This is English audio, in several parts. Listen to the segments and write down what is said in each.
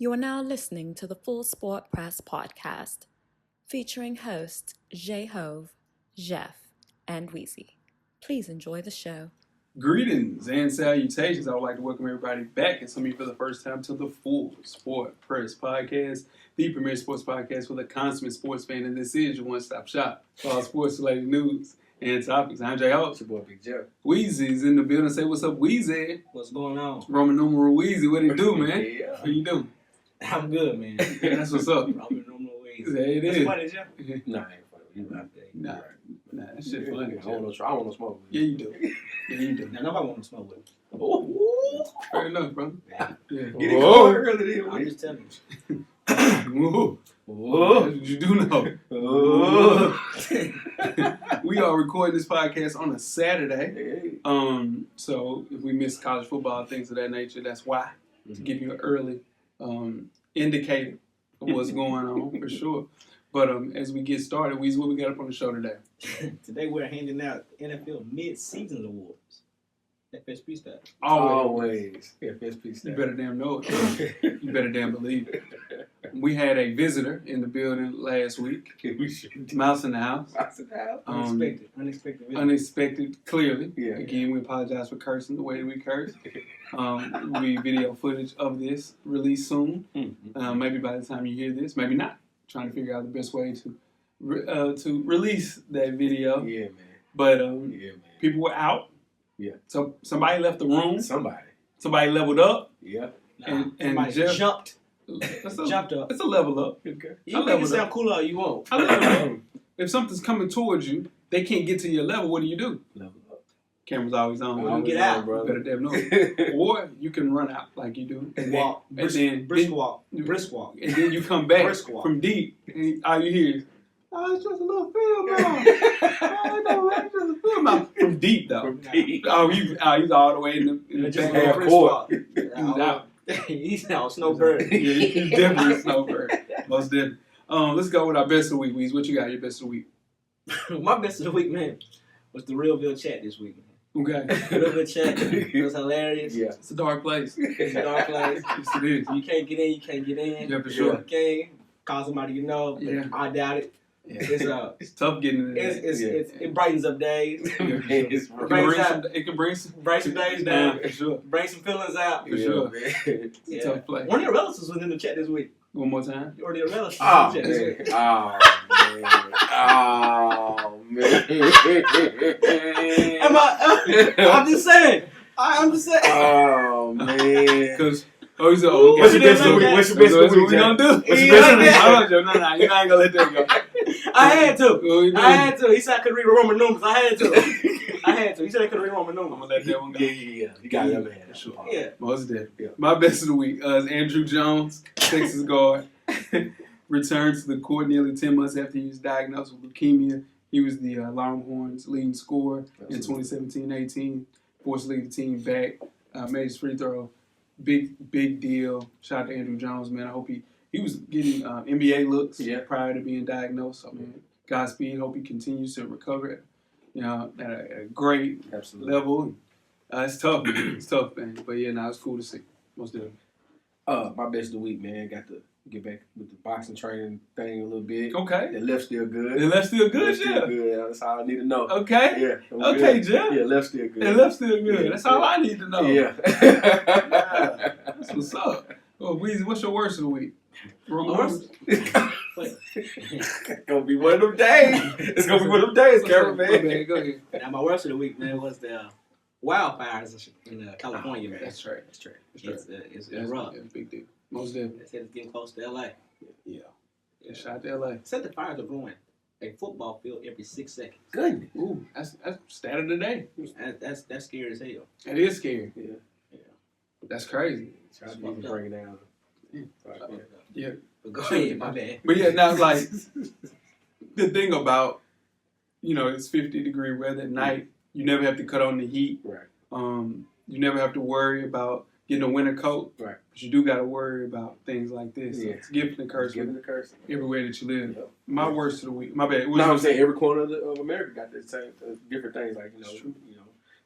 You are now listening to the Full Sport Press podcast, featuring hosts J-Hove, Jeff, and Weezy. Please enjoy the show. Greetings and salutations. I would like to welcome everybody back, and some of you for the first time, to the Full Sport Press podcast, the premier sports podcast for the consummate sports fan, and this is your one-stop shop for all sports-related news and topics. I'm J-Hove. It's your boy Big Jeff. Weezy's in the building. Say what's up, Weezy. What's going on? Roman numeral Weezy. What it do, man? Yeah. How you doing? I'm good, man. Yeah, that's what's up. Robert normal ways. Yeah, it is. That's funny, Jeff. Nah, I ain't funny. You know, Nah, that shit funny. I don't want no smoke. Yeah, you do. Yeah, you do. Now, nobody want to smoke with me. Oh, Fair enough, bro. Yeah. Yeah. get it going early then. I'm just telling you. Whoa. Oh, That's what you do know. oh. We are recording this podcast on a Saturday. Hey. So if we miss college football, things of that nature, that's why. To give you an early indicator of what's going on, for sure. But as we get started, Weezy, what we got up on the show today? Today we're handing out NFL Midseason Awards. FSP stuff. Always. FSP You stuff. better damn know it. You better damn believe it. We had a visitor in the building last week. We should. Mouse in the house. Mouse in the house. Unexpected. Video. Unexpected, clearly. Yeah. Again, we apologize for cursing the way that we curse. We video footage of this released soon. Maybe by the time you hear this, maybe not. Trying to figure out the best way to release that video. Yeah, man. But Yeah, man. people were out. Yeah. So somebody left the room. Somebody. Somebody leveled up. Yeah. And Somebody Jeff jumped jumped up. It's a level up. Okay. You can make it sound cool all you want. I level up. If something's coming towards you, they can't get to your level. What do? Level up. Camera's always on. Always get out, You better damn know it. Or you can run out like you do. And Walk. then, and Brisk walk. And then you come back Brisk walk. from deep, and all you hear is, "Oh, it's just a little film out." "Oh, no, it's just a film out." From deep though. From deep. He's all the way in the just back. half brisk court. walk. He's out. He's out. Snowbird. Yeah, he's definitely a snowbird. Most definitely. Let's go with our best of the week, Weez. What you got? Your best of the week? My best of the week, man, was the Realville chat this week. Okay. Realville chat. It was hilarious. Yeah. It's a dark place. It's a dark place. Yes, it is. You can't get in. You can't get in. Yeah, for sure. You can call somebody you know. But Yeah. I doubt it. Yeah. It's tough getting in there. it brightens up days. It's It can bring some Break some days down. for sure. Bring some feelings out. For sure. Man. It's a tough place. One of your relatives was in the chat this week. One more time. Or your relatives Oh, was in the chat this week. man. I'm just saying. I'm just saying. Oh, man. Because he's okay. What's your best of the week? What's your best of the What week, we gonna do? What's your He best like of the week? that. Hold on, Joe. No, you ain't gonna let that go. I had to. What we I doing? had to. He said I could read Roman numbers. I had to. He said I could read Roman I'm numbers. gonna let that one go. Yeah. You got it, man. For sure. Yeah. Most definitely. Yeah. My best of the week is Andrew Jones, Texas guard, returned to the court nearly 10 months after he was diagnosed with leukemia. He was the Longhorns' leading scorer in 2017-18. Forced to lead the team back. Made his free throw. Big deal. Shout out to Andrew Jones, man. I hope he was getting NBA looks prior to being diagnosed. So, man, Godspeed. Hope he continues to recover, at a great level. It's tough, man. It's tough, man. But yeah, it's cool to see. Most definitely. My best of the week, man. Got to get back with the boxing training thing a little bit. Okay. The left still good. The left still good, Left still yeah. good. That's all I need to know. Okay. Yeah. I'm Okay, good. Jeff. Yeah, left still good. The left still good. Yeah. That's all I need to know. Yeah. That's what's up. Well, Weezy, what's your worst of the week? Worst? It's gonna be one of them days. It's gonna be one of them days, cameraman. Go ahead. Now, my worst of the week, man, was the wildfires in California, man. That's right. It's true. That's right. It's That's rough. a big deal. Most definitely. They said it's getting close to L.A. Yeah. Shout out to LA. Said the fires are growing a football field every 6 seconds. Goodness. Ooh, that's stat of the day. That's scary as hell. It is scary. Yeah. That's crazy. Try to even bring it down. Yeah. But go ahead, my bad. But yeah, now like the thing about, it's 50-degree weather at night. You never have to cut on the heat. Right. You never have to worry about getting a winter coat. Right. But you do got to worry about things like this. Yeah. So it's gift and curse Give it the curse. everywhere that you live. Yep. My worst of the week. My bad. No, I'm saying every corner of America got the same different things like It's true.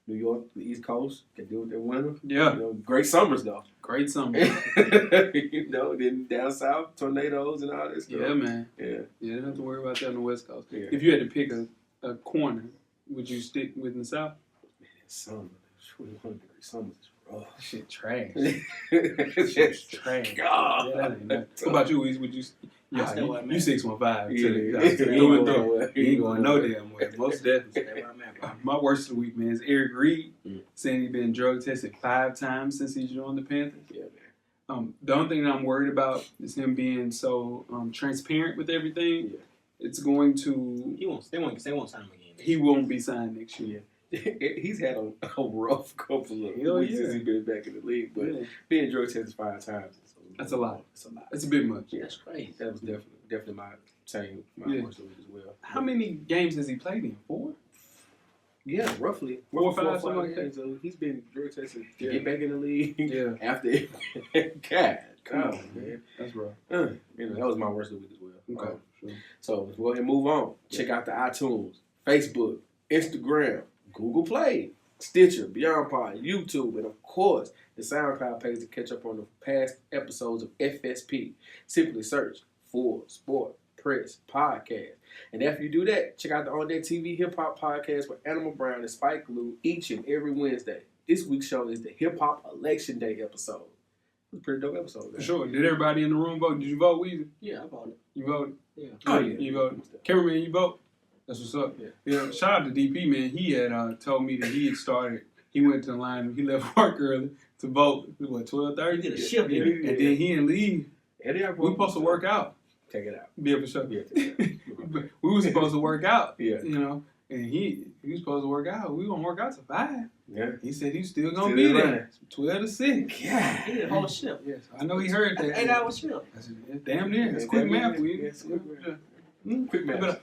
New York, the East Coast, can deal with their winter. Yeah. You know, great summers though. Great summer. You know, then down south, tornadoes and all this stuff. Yeah, man. Yeah. Yeah, you don't have to worry about that on the West Coast. Yeah. If you had to pick a corner, would you stick with the South? Man, summer, 21 degree summers is rough. Shit, trash. It's trash. God. Yeah, that ain't nothing. What about you, Weez? Would you? Yeah, stay where I'm you at. 615. Yeah. You ain't going no damn way. Most definitely. Stay where I'm at, bro. My worst of the week, man, is Eric Reed Mm. saying he's been drug tested 5 times since he joined the Panthers. Yeah, man. The only thing that I'm worried about is him being so transparent with everything. Yeah. It's going to. They won't sign him again. He won't be signed next year. He's had a rough couple of Hell weeks yeah. since he's been back in the league, but Yeah. being drug tested 5 times, That's a lot. It's a lot. That's a bit much. Yeah. That's crazy. That was definitely my Yeah. worst of it as well. How many games has he played in? 4? Yeah, roughly 4 or 5, something like that. games. So he's been drug tested to Yeah. get back in the league. Yeah. After God, come on, man. That's rough. You know, that was my worst of the week as well. Okay, sure. So let's go ahead and move on. Check out the iTunes, Facebook, Instagram, Google Play, Stitcher, Beyond Pod, YouTube, and of course the SoundCloud page to catch up on the past episodes of FSP. Simply search Full Sport Press Podcast. And after you do that, check out the On Deck TV Hip Hop Podcast with Animal Brown and Spike Lee each and every Wednesday. This week's show is the Hip Hop Election Day episode. It's a pretty dope episode. For sure. Did everybody in the room vote? Did you vote, Weezy? Yeah, I voted. You voted? Yeah. Oh, yeah. You voted. Cameraman, you vote? That's what's up. Yeah. Shout out to DP, man. He had told me that he had started. He went to the line. He left work early to vote. What, 12:30? He did a shift, Yeah. didn't he? And then he didn't leave. We supposed to work out. Check it out. Yeah, for sure. Yeah. We were supposed to work out. Yeah. You know, and he was supposed to work out. We gonna work out to 5. Yeah. He said he's still gonna Still be running. there. 12 to 6. Yeah. He did a whole shift. Yes, I know he heard that. 8-hour shift. I said, yeah, damn near. That's Yeah, quick damn math, near. Weezy. Yeah, it's quick math. Mm. Quick match. But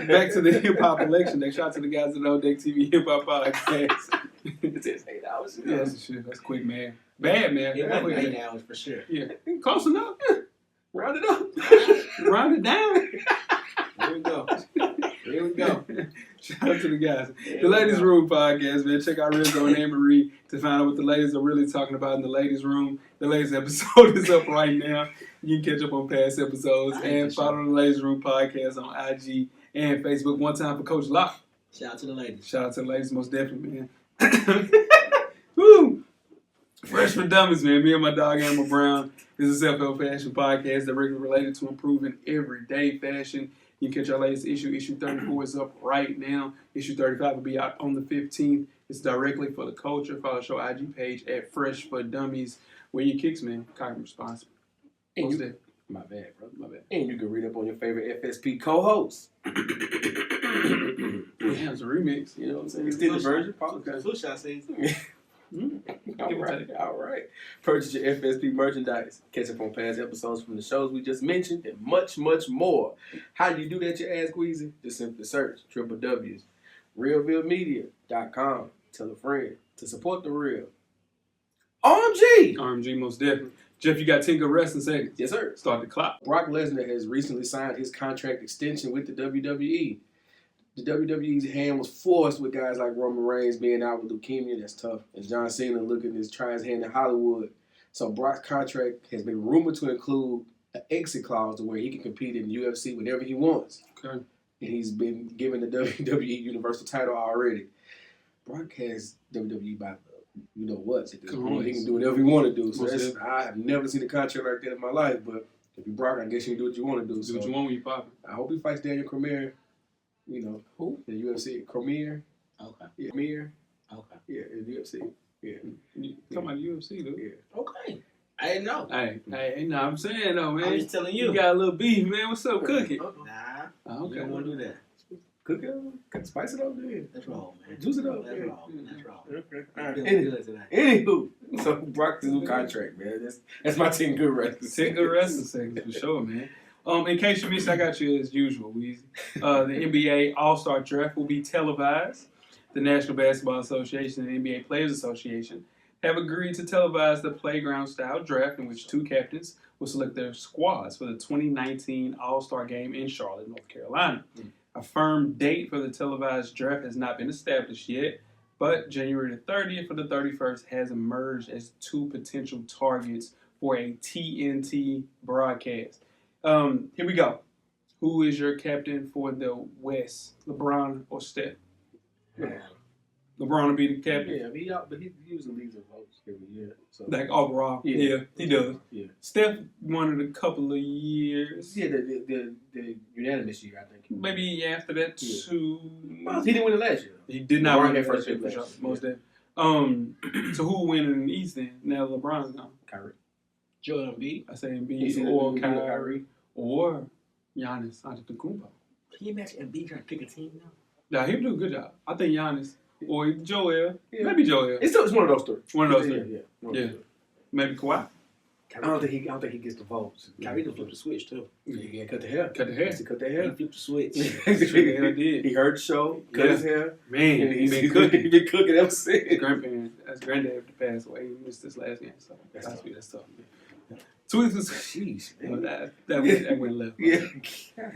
back to the hip hop election. They shout out to the guys at the On Deck TV Hip Hop Podcast. It says 8 hours. Yeah, that's shit. That's quick, man. Bad, man. It Quick, wasn't man. 8 hours for sure. Yeah, close enough. Round it up. Round it down. Here we go. Here we go. Shout out to the guys. The Ladies Room Podcast, man. Check out Rizzo and Anne-Marie to find out what the ladies are really talking about in the Ladies Room. The latest episode is up right now. You can catch up on past episodes and follow the Ladies Room Podcast on IG and Facebook. One time for Coach Locke. Shout out to the ladies. Shout out to the ladies, most definitely, man. Woo! Fresh for Dummies, man. Me and my dog Animal Brown. This is a self-help fashion podcast that regularly related to improving everyday fashion. You can catch our latest issue. Issue 34 is up right now. Issue 35 will be out on the 15th. It's directly for the culture. Follow the show IG page at Fresh for Dummies. Wear your kicks, man. Copy responsible. And What's you, that? my bad, brother. My bad. And you can read up on your favorite FSP co-hosts. Yeah, it's a remix. You know what I'm saying? Extended version. Okay. Flu shot says. All right. Purchase your FSP merchandise. Catch up on past episodes from the shows we just mentioned and much, much more. How do you do that, you ask, Weezy? Just simply search www.realvillemedia.com. Tell a friend to support the real. OMG! RMG, most definitely. Jeff, you got 10 good wrestling seconds. Yes, sir. Start the clock. Brock Lesnar has recently signed his contract extension with the WWE. The WWE's hand was forced with guys like Roman Reigns being out with leukemia. That's tough. And John Cena looking to try his hand in Hollywood. So Brock's contract has been rumored to include an exit clause to where he can compete in the UFC whenever he wants. Okay. And he's been given the WWE Universal title already. Brock has WWE by you know what at this point. He can do whatever he want to do. So I have never seen a contract like that in my life. But if you Brock, I guess you can do what you want to do. Do what you want when you pop it. I hope he fights Daniel Cormier. You know Who? The UFC Cormier. Okay. Yeah, Cormier. Okay. Yeah, in the UFC. Yeah. You talking about the UFC, dude? Yeah. Okay. I didn't know. Hey, no, I'm saying though, man. I'm just telling you. You got a little beef, man. What's up, Cookie? Nah. Oh, You don't want to do that. Cook it up. Spice it up, man. That's wrong, man. Juice it up. That's yeah. wrong. That's wrong. Okay. I'm All right. feeling good tonight. Anywho, so Brock's new contract, man. That's my 10 good wrestlers. 10 good wrestling seconds for sure, man. In case you missed, I got you as usual, Weezy. The NBA All-Star Draft will be televised. The National Basketball Association and NBA Players Association have agreed to televise the playground-style draft in which 2 captains will select their squads for the 2019 All-Star Game in Charlotte, North Carolina. A firm date for the televised draft has not been established yet, But January the 30th or the 31st has emerged as two potential targets for a TNT broadcast. Here we go. Who is your captain for the West, LeBron or Steph? LeBron will be the captain. Yeah, but he usually leads the votes every year. So. Like overall, yeah, he does. Yeah. Steph won it a couple of years. Yeah, the unanimous year, I think. Maybe after that too. Well, he didn't win it last year. He did not win that that first year year for sure. last Most definitely. So who winning in the East then? Now LeBron's gone. Kyrie. Joel Embiid. I say Embiid or Kyrie or Giannis Antetokounmpo. Can you imagine Embiid trying to pick a team now? Yeah, he'll do a good job. I think Giannis or Joel. Yeah. Maybe Joel. It's one of those three. One of those three. Yeah. Maybe Kawhi. I don't think he gets the votes. Kyrie done flipped the switch too. Yeah, cut the hair. Cut the hair. He cut the He hair. flipped the switch. He heard the show, cut his hair. Man, And he's been He's cooking. been cooking ever since. His granddad passed away. He missed this last game. So that's tough. Tweet us. Jeez, You know, man. that went left. Yeah.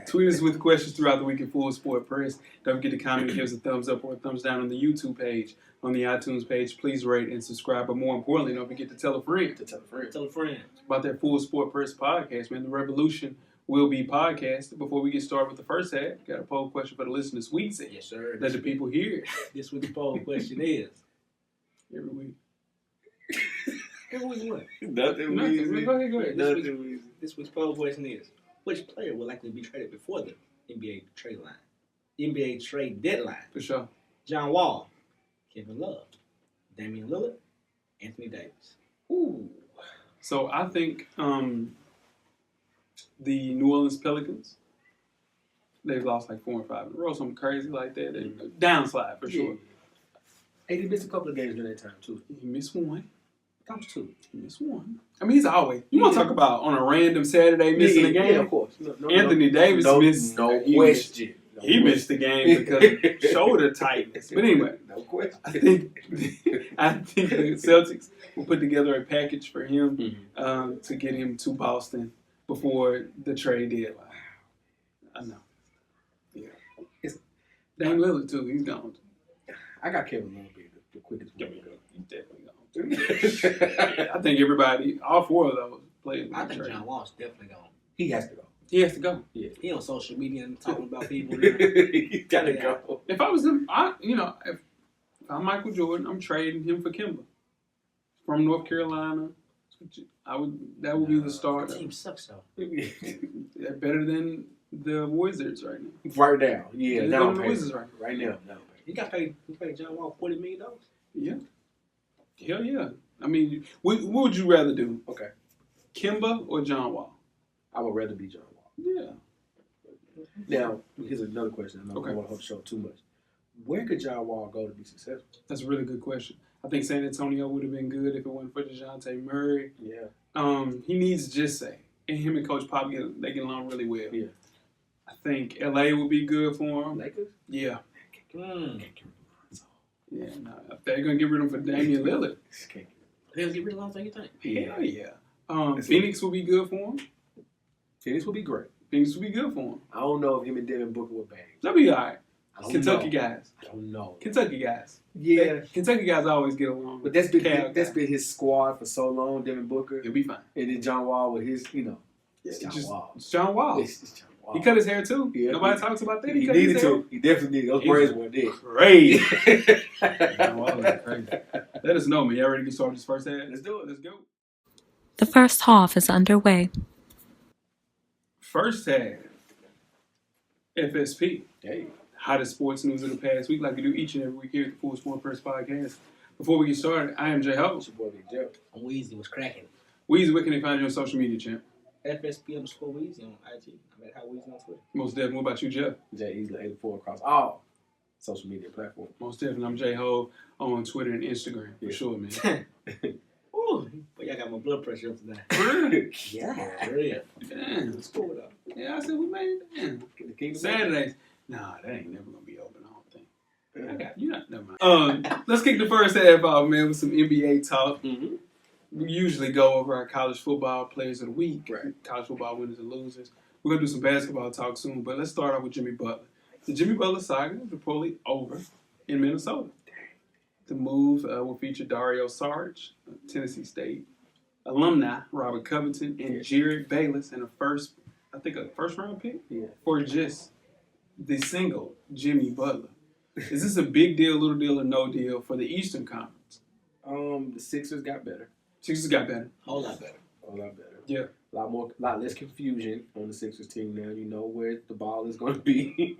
Tweet us with questions throughout the week at Full Sport Press. Don't forget to comment, give us a thumbs up or a thumbs down on the YouTube page. On the iTunes page, please rate and subscribe. But more importantly, don't forget to tell a friend Tell a friend. about that Full Sport Press podcast, man. The revolution will be podcast. Before we get started with the first half, got a poll question for the listeners. Weezy. Yes, sir. Let the people hear it This week's poll question is. every week. Who was what? Nothing Nothing. easy. Go ahead. Nothing easy. This week's poll question is: which player will likely be traded before the NBA trade line? NBA trade deadline. For sure. John Wall, Kevin Love, Damian Lillard, Anthony Davis. Ooh. So I think the New Orleans Pelicans, they've lost like 4 or 5 in a row, something crazy like that. They downslide for sure. Hey, he missed a couple of games during that time too. He missed one. That was 2. He missed one. I mean, he's always. You want to talk about on a random Saturday missing a game? Yeah, of course. Anthony Davis missed. No question. He missed the game because of shoulder tightness. But anyway, No question. I think the Celtics will put together a package for him to get him to Boston before the trade deadline. I know. Yeah. Dame Lillard too. He's gone. I got Kevin Love being the quickest one. He's definitely gone. I think everybody, all 4 of those players. I think John Wall's definitely gone. He has to go. He has to go. He on social media and talking about people. He gotta go. If I was him, if I'm Michael Jordan, I'm trading him for Kimba from North Carolina. That would be the start. The team sucks though. They're better than the Wizards right now. Right now. Yeah, They're down the payment. Wizards right Right now. No. He paid John Wall $40 million. Yeah. Hell yeah. I mean, what would you rather do? Okay. Kimba or John Wall? I would rather be John Wall. Yeah. Now, here's another question. I don't Okay. want to show too much. Where could John Wall go to be successful? That's a really good question. I think San Antonio would have been good if it wasn't for DeJounte Murray. Yeah. He needs Jesse. And him and Coach Pop, they get along really well. Yeah. I think LA would be good for him. Lakers? Yeah. Mm. Yeah, no. If they're going to get rid of him for Damian Lillard, They'll get rid of him, you think? hell yeah. Phoenix will be good for him. Phoenix would be great. Phoenix will be good for him. I don't know if him and Devin Booker were bang. They'll be all right. I don't Kentucky know. guys. I don't know. Kentucky guys. Yeah. Kentucky guys always get along. But that's been Cal that's guys. been his squad for so long, Devin Booker. He'll be fine. And then John Wall with his, Yeah, it's John Wall. It's John Wall. It's John Wall. He cut his hair too. Yeah. Nobody talks about that. He cut his needed hair. to. He definitely needed. Those He's braids weren't there. Crazy. John Wall is crazy. Let us know, man. Y'all ready to get started this first half? Let's do it. Let's go. The first half is underway. First half. FSP. Hey. Hottest sports news of the past week, like we do each and every week here at the Full Sport Press Podcast. Before we get started, I am Jay Ho. It's your boy Big Jeff. I'm Weezy was cracking. Weezy, where can they find you on social media, champ? FSP_Weezy on IG. I'm at How Weezy on Twitter. Most definitely. What about you, Jeff? Jay Easley 84 across all social media platforms. Most definitely. I'm Jay Ho on Twitter and Instagram. For Yeah. sure, man. Ooh, but y'all got my blood pressure up today. Yeah. For real. Damn. Let's go with that. Yeah, I said we made it. Damn. The Kingdom Saturdays. Nah, that ain't never gonna be open. I don't think. I got you. Never mind. Let's kick the first half off, man, with some NBA talk. Mm-hmm. We usually go over our college football players of the week, Right. college football winners and losers. We're gonna do some basketball talk soon, but let's start off with Jimmy Butler. The Jimmy Butler saga is reportedly over in Minnesota. The move will feature Dario Sarge, Tennessee State alumni, Robert Covington, and Jared Bayless in a first round pick for just the single Jimmy Butler. Is this a big deal, little deal, or no deal for the Eastern Conference? The Sixers got better. Sixers got better. A whole lot better. Yeah. A lot less confusion on the Sixers team now. You know where the ball is going to be.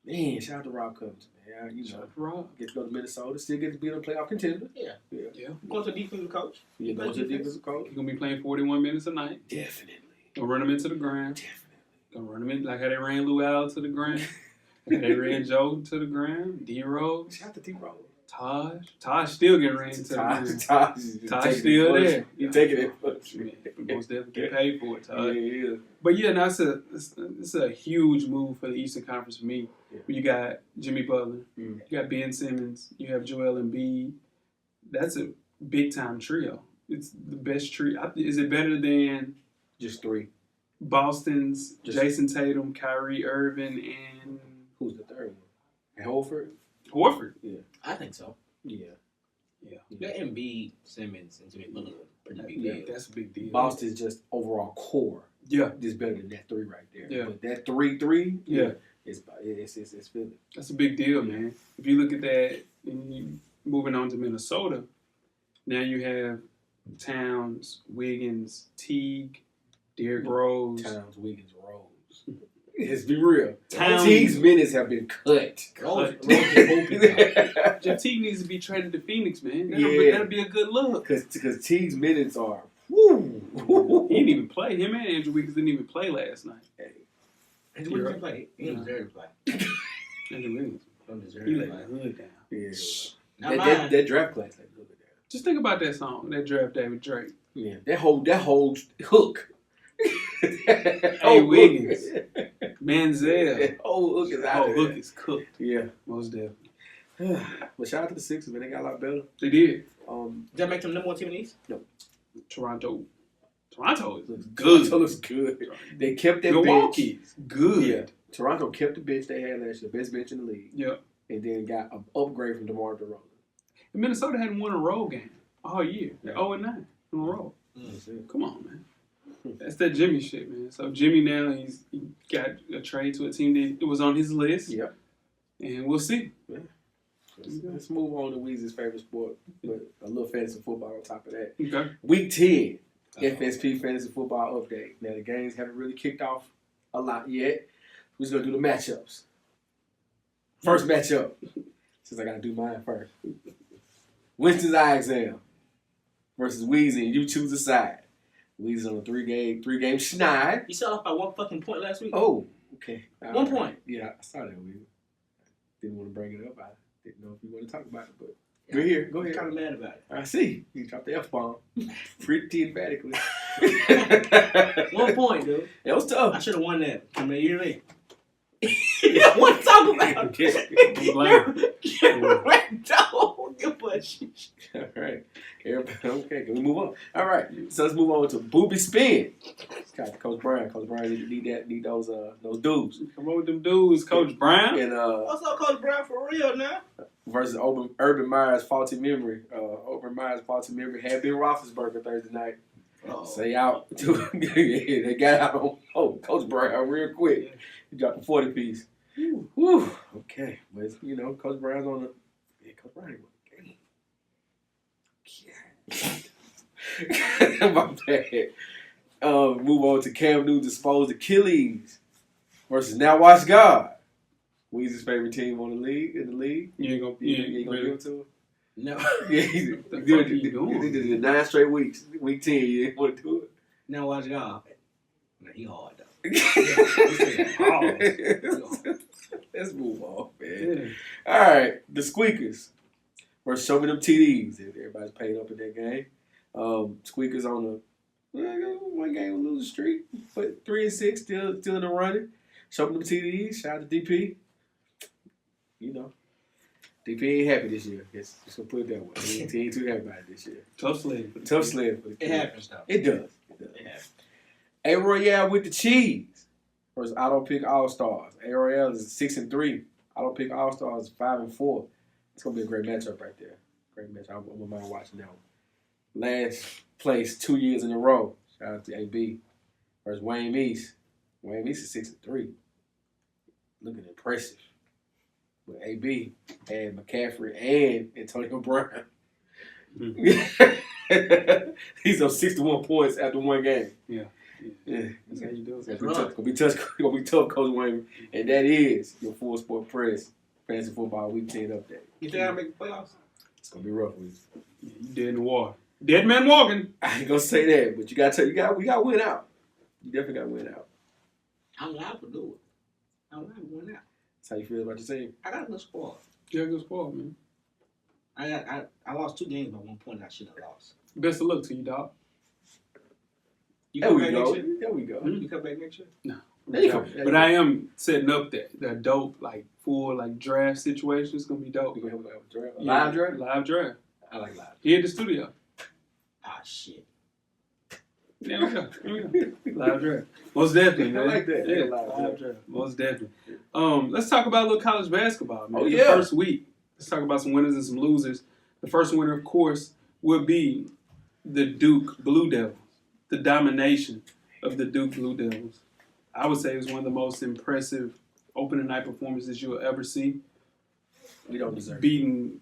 Man, shout out to Rob Covington, man. Shout out to Rob. Get to go to Minnesota, still get to be a playoff contender. Yeah. Going to a defensive coach. Yeah, going to a defensive coach. He's going to be playing 41 minutes a night. Definitely. Gonna run him into the ground. Definitely. Gonna run him in like how they ran Lou Al to the ground. Like how they ran Joe to the ground. D-Rose. Shout out to D-Rose. Taj still getting ran to the ground. Taj still there. You taking it. Most definitely get paid for it, Taj. Yeah. But yeah, no, it's a huge move for the Eastern Conference for me. Yeah. You got Jimmy Butler, you got Ben Simmons, you have Joel Embiid. That's a big time trio. It's the best trio. Is it better than just three? Boston's Jason Tatum, Kyrie Irving, and who's the third one? Horford. Yeah, I think so. Yeah. That Embiid, Simmons, and Jimmy Butler, pretty big deal. That's a big deal. Boston's just overall core. Yeah, just better than that three right there. Yeah, but that three. Yeah, it's Philly. That's a big deal, man. If you look at that, and you moving on to Minnesota, now you have Towns, Wiggins, Teague, Derrick Rose. Towns, Wiggins, Rose. Let's be real. Towns. Teague's minutes have been cut. Jeff Teague needs to be traded to Phoenix, man. That'll be a good look. Because Teague's minutes are. Woo. He didn't even play. Him and Andrew Wiggins didn't even play last night. Andrew Wiggins didn't play. He didn't deserve to play. Andrew Wiggins. He let the hood down. Yeah. That draft class let the hood down. Just think about that song, that draft day with Drake. Yeah. That whole hook. Hey, Wiggins. Manziel. That whole hook is out. Hook is cooked. Yeah. Most definitely. But shout out to the Sixers, man. They got a lot better. They did. Did that make them number one team in the East? No. Toronto looks good. Toronto looks good. They kept their Milwaukee's bench. good. Yeah. Toronto kept the bench they had last year, the best bench in the league. Yep. And then got an upgrade from DeMar DeRozan. And Minnesota hadn't won a road game all year. They're 0-9 on a road. Come on, man. That's that Jimmy shit, man. So Jimmy now, he got a trade to a team that was on his list. Yep. And we'll see. Yeah. Let's move on to Weezy's favorite sport, but a little fantasy football on top of that. Okay. Week 10, FSP Fantasy Football Update. Now, the games haven't really kicked off a lot yet. We're just going to do the matchups. First matchup, since I got to do mine first. Winston's eye exam versus Weezy, and you choose a side. Weezy's on a three-game schneid. You started off by 1 fucking point last week? Oh, okay. 1 point. Yeah, I saw that, Weezy. Didn't want to bring it up. I didn't know if you want to talk about it, but go here. Go I'm ahead. kind of mad about it. I see. You dropped the F-bomb pretty emphatically. 1 point, dude. That was tough. I should have won that. I mean, you know what I want to talk about All right. Okay, can we move on? All right. So let's move on to Booby Spin. Got Coach Brown. Coach Brown need those dudes. Come on with them dudes, Coach Brown. And what's up, Coach Brown, for real now? Versus Urban Meyer's faulty memory. Urban Meyer's faulty memory had been Roethlisberger Thursday night. Say out. They got out on Coach Brown real quick. He dropped a 40 piece. Whew. Okay. But, Coach Brown's on the... Yeah, Coach Brown ain't won the game. My bad. Move on to Cam Newton's exposed Achilles versus Now Watch God. Weezy's favorite team in the league. You ain't gonna give it to him? No. Yeah, he did it 9 straight weeks. Week 10, you didn't want to do it. Now watch God. Man, he hard though. Let's move on, man. Yeah. All right, the Squeakers versus Show Me Them TDs. Everybody's paid up in that game. Squeakers on a 1 game losing streak, but 3-6 still in the running. Show Me Them TDs. Shout out to DP. DP ain't happy this year. Just gonna put it that way. He ain't too happy about it this year. Tough sled. Tough sled for the It kid. happens though. It does. It happens. A-Royale with the cheese versus Auto Pick All Stars. A-Royale is 6-3. I don't pick All Stars 5 and 4. It's gonna be a great matchup right there. Great matchup. I'm gonna mind watching that one. Last place 2 years in a row. Shout out to AB versus Wayne Meese. Wayne Meese is 6-3. Looking impressive. But AB and McCaffrey and Antonio Brown. He's up 61 points after one game. Yeah. That's how you do it. It's gonna be tough, Coach Wayne. And that is your Full Sport Press Fantasy Football Week 10 update. You think I'll make the playoffs? It's gonna be rough week. Yeah, you dead in the water. Dead man walking. I ain't gonna say that, but we gotta win out. You definitely gotta win out. I'm liable to do it. I'm liable to win out. That's how you feel about your team? I got a good squad. Yeah, good squad, man. I lost 2 games by 1 point I shouldn't have lost. Best of luck to you, dog. You There come we back go. next year? There we go. You come back next year? No. There you go. But I am setting up that dope, like, full, like, draft situation. It's going to be dope. You gonna have a draft? Yeah, Live draft? Live draft. I like live. Here at the studio. Ah, shit. There we go. Live draft. Most definitely, man. I like that. Yeah, Live live draft. Most definitely. Let's talk about a little college basketball, man. Oh, The yeah. first week. Let's talk about some winners and some losers. The first winner, of course, will be the Duke Blue Devils. The domination of the Duke Blue Devils. I would say it was one of the most impressive opening night performances you'll ever see. We don't deserve it. Beating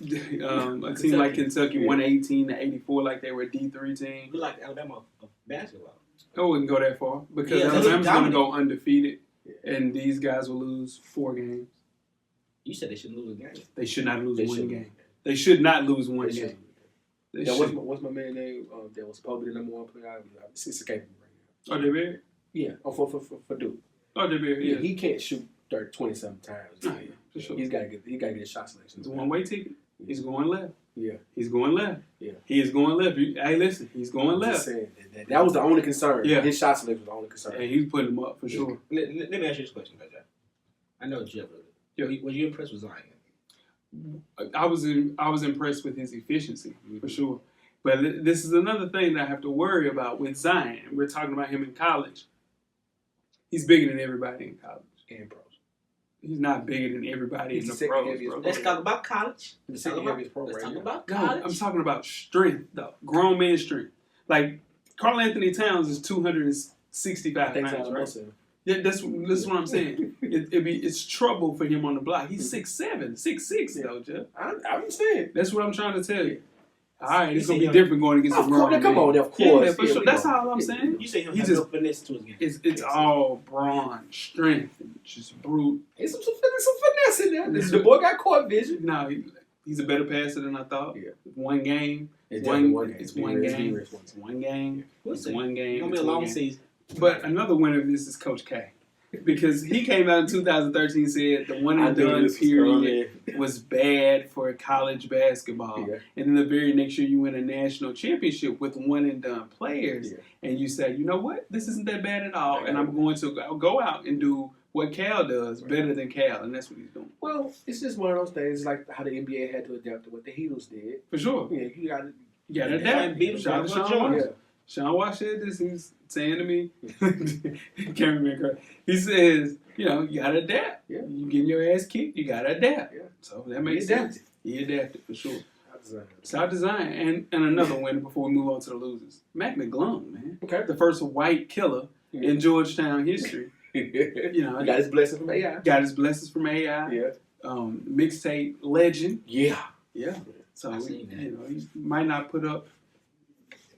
a team like Kentucky 118-84 like they were a D3 team. You like Alabama of basketball. I wouldn't go that far because Yeah, Alabama's going to dominant. go undefeated, and these guys will lose 4 games. You said they shouldn't lose a game. They should not lose They one shouldn't. game. They should not lose one They game. shouldn't. They Yeah, should. what's my man name? That was supposed to be the number 1 player. It's escaping me right Oh, they're very. now. Yeah, for Duke. Oh, they're very. Yeah, Yeah, he can't shoot 20-something times. Oh, yeah, for sure. He's got to get his shot selection. It's a one-way ticket. He's going left. Yeah. He's going left. Yeah. He is going left. Hey, listen, he's going I'm left, just saying, that was the only concern. Yeah. His shot selection was the only concern. and he's putting him up for sure. Let me ask you this question, Jeff. I know Jeff. Yeah. Was you impressed with Zion? I was impressed with his efficiency for sure. But this is another thing that I have to worry about with Zion. We're talking about him in college. He's bigger than everybody in college. And pros. He's not bigger than everybody He's in the the second pros, heaviest bro. pro. Let's talk about college. The Let's second talk about, heaviest pro let's right talk now. about No, college. I'm talking about strength, though. Grown man strength. Like, Karl Anthony Towns is 265 Thanks pounds, to right? Wilson. Yeah, that's what I'm saying. It's trouble for him on the block. He's 6'7", 6'6", though, Jeff. I understand. That's what I'm trying to tell you. All right, it's You going to see be him- different going against a Of grown course, man. come on, of course. Yeah, for sure. we That's know. all I'm saying. You say him He have just- no finesse to his game. It's all brawn, strength, and just brute. There's some finesse in there. The boy got court vision. No, he's a better passer than I thought. Yeah. One game. It's One definitely one game. It's one It's game. one It's one game. We'll It's see. one game. It's gonna be It's a one long game. season. But another winner of this is Coach K. Because he came out in 2013 and said the one and done period was bad for college basketball. Yeah. And then the very next year you win a national championship with one and done players. Yeah. And you say, you know what? This isn't that bad at all. And I'm going to go out and do what Cal does better than Cal. And that's what he's doing. Well, it's just one of those things. It's like how the NBA had to adapt to what the Heatles did. For sure. Yeah, you got to. You got to And adapt. beat him Shout out to for Sean Jordan. Watts. Sean Watts said this. He's saying to me, can't remember. He says, you got to adapt. Yeah. You getting your ass kicked, you got to adapt. Yeah. So that makes He sense. He adapted for sure. Design. South Design. And another winner before we move on to the losers. Mac McGlone, man. Okay. The first white killer in Georgetown history. I got his blessing from AI. Got his blessings from AI. Yeah. Mixtape legend. Yeah. Yeah. So, I seen that. he might not put up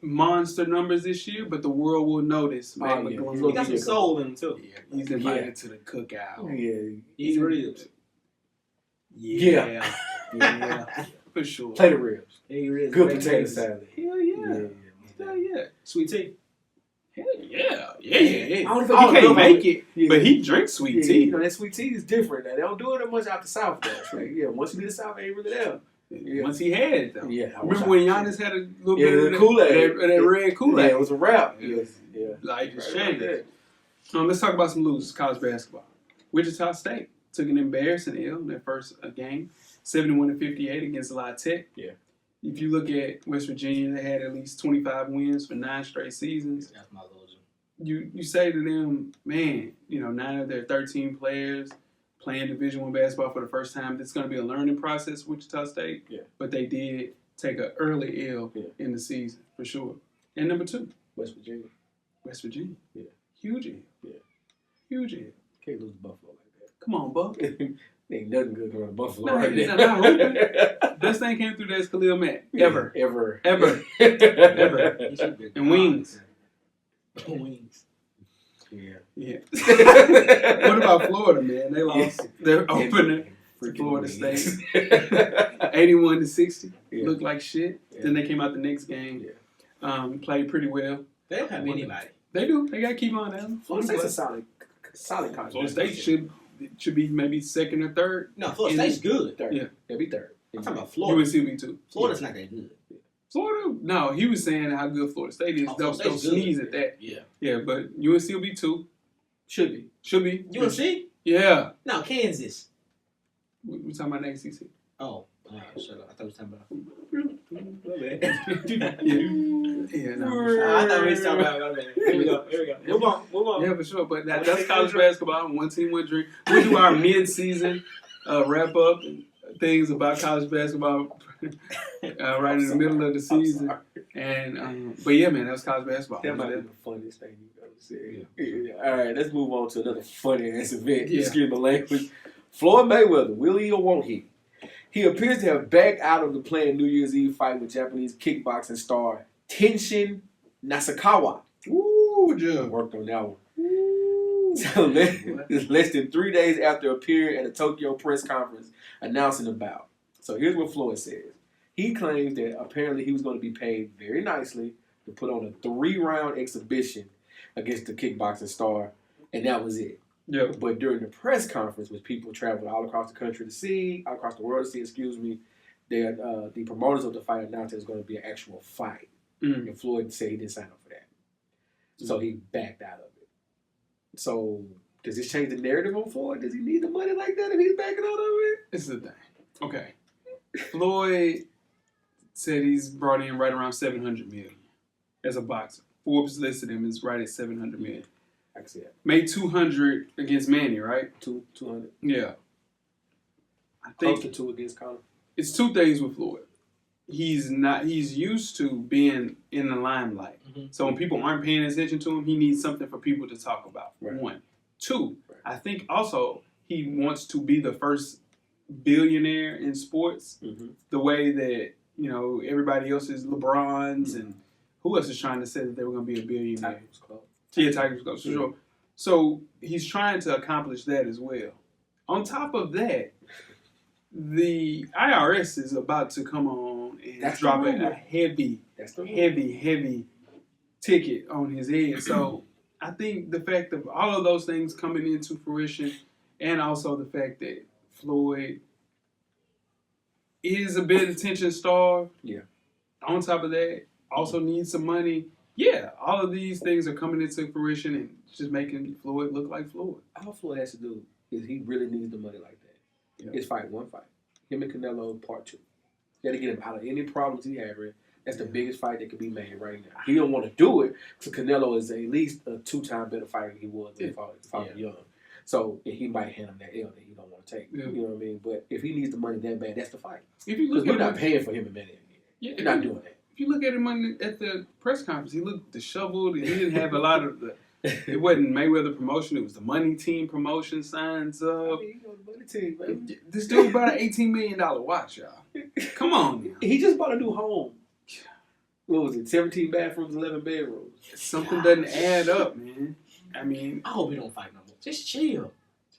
monster numbers this year, but the world will notice Mac Oh, yeah. McGlone. He got some soul in him too. Yeah, he's invited to the cookout. Yeah. He's really Yeah. Yeah. For sure. Play the ribs. he really Good great potato flavors. salad. Hell yeah. Hell yeah. Sweet tea. Hell yeah. Yeah. I don't He know if can't I make it, Yeah. but he drinks sweet Yeah, tea. you know, that sweet tea is different. Now, they don't do it that much out the South, though. Like, yeah, once you leave the South, it ain't really there. Yeah. Once he had it, though. Yeah. Remember when Giannis had a little Yeah, bit of the Kool-Aid. that red Kool-Aid? Yeah, it was a wrap. Yeah. Yeah. Life has Right changed. there. Let's talk about some losers, college basketball. Wichita State took an embarrassing L in their first game, 71-58 against La Tech. Yeah. If you look at West Virginia, they had at least 25 wins for 9 straight seasons. That's my loser. You say to them, man, 9 of their 13 players playing Division I basketball for the first time. It's going to be a learning process, Wichita State. Yeah. But they did take an early L in the season, for sure. And number 2. West Virginia. West Virginia. Yeah. Huge L. Yeah. Huge L. Can't lose Buffalo like that. Come on, Buck. Ain't nothing good going to Buffalo No, right he's now. not hooping. Best thing came through there is Khalil Mack. Ever. Ever. Ever. He should be And wings. Wings. Yeah. Yeah. What about Florida, man? They lost their opener to Florida State. 81-60. Yeah. Looked like shit. Yeah. Then they came out the next game. Played pretty well. They don't have anybody. They do. They got to keep on them. Florida State's a solid college. Florida State should be maybe second or third. No, Florida State's good. Third. Yeah. They'll be third. I'm talking about Florida. UNC will be 2. Florida's not that good. Florida? No, he was saying how good Florida State is. Oh, Don't Florida State's sneeze good. at that. Yeah. Yeah, but UNC will be 2. Should be. Should be. UNC? Yeah. No, Kansas. We're talking about next ACC. Oh, shut up. I thought we were talking about. Yeah, no. I thought we were talking about. Here we go. Move on. Yeah, for sure. But that's college basketball. One team, one dream. We do our mid-season wrap up and things about college basketball right in the middle of the season. And but yeah, man, that was college basketball. That might be the funniest thing you've ever said. Yeah. All right, let's move on to another funny ass event. Yeah. Excuse my language. Floyd Mayweather, will he or won't he? He appears to have backed out of the planned New Year's Eve fight with Japanese kickboxing star Tenshin Nasukawa. Ooh, Jim. Worked on that one. So less than 3 days after appearing at a Tokyo press conference announcing the bout. So here's what Floyd says. He claims that apparently he was going to be paid very nicely to put on a 3-round exhibition against the kickboxing star, and that was it. Yeah. But during the press conference, which people traveled all across the country to see, all across the world to see, the promoters of the fight announced it was going to be an actual fight. Mm. And Floyd said he didn't sign up for that. So he backed out of it. So does this change the narrative on Floyd? Does he need the money like that if he's backing out of it? This is the thing. Okay. Floyd said he's brought in right around $700 million as a boxer. Forbes listed him as right at $700 million. I can see that. Made $200 against Manny, right? 200. Yeah. I Close think to 2 against Conor. it's 2 things with Floyd. He's used to being in the limelight. Mm-hmm. So when people aren't paying attention to him, he needs something for people to talk about. Right. 1. 2, Right. I think also he wants to be the first billionaire in sports, Mm-hmm. the way that, everybody else is LeBron's and who else is trying to say that they were going to be a billionaire? Tiger was close. Yeah, Tiger was close, for sure. So he's trying to accomplish that as well. On top of that, the IRS is about to come on and drop a heavy ticket on his head. So I think the fact of all of those things coming into fruition, and also the fact that Floyd is a bit attention starved. Yeah. On top of that, also needs some money. Yeah, all of these things are coming into fruition and just making Floyd look like Floyd. All Floyd has to do is he really needs the money like that. Yeah. It's one fight. Him and Canelo part 2. You got to get him out of any problems he having. That's the biggest fight that could be made right now. He don't want to do it because Canelo is at least a 2-time better fighter than he was when he fought young. So he might hand him that L that he don't want to take. Yeah. You know what I mean? But if he needs the money that bad, that's the fight. If you Because look we're at not paying for him in that. yeah, You're not doing that. If you look at him at the press conference, he looked disheveled. He didn't have a lot of the. It wasn't Mayweather promotion. It was the Money Team promotion signs up. The money team, man. This dude bought an $18 million watch, y'all. Come on, now. He just bought a new home. What was it? 17 bathrooms, 11 bedrooms. Something doesn't add up, man. I mean, I hope he don't fight no more. Just chill.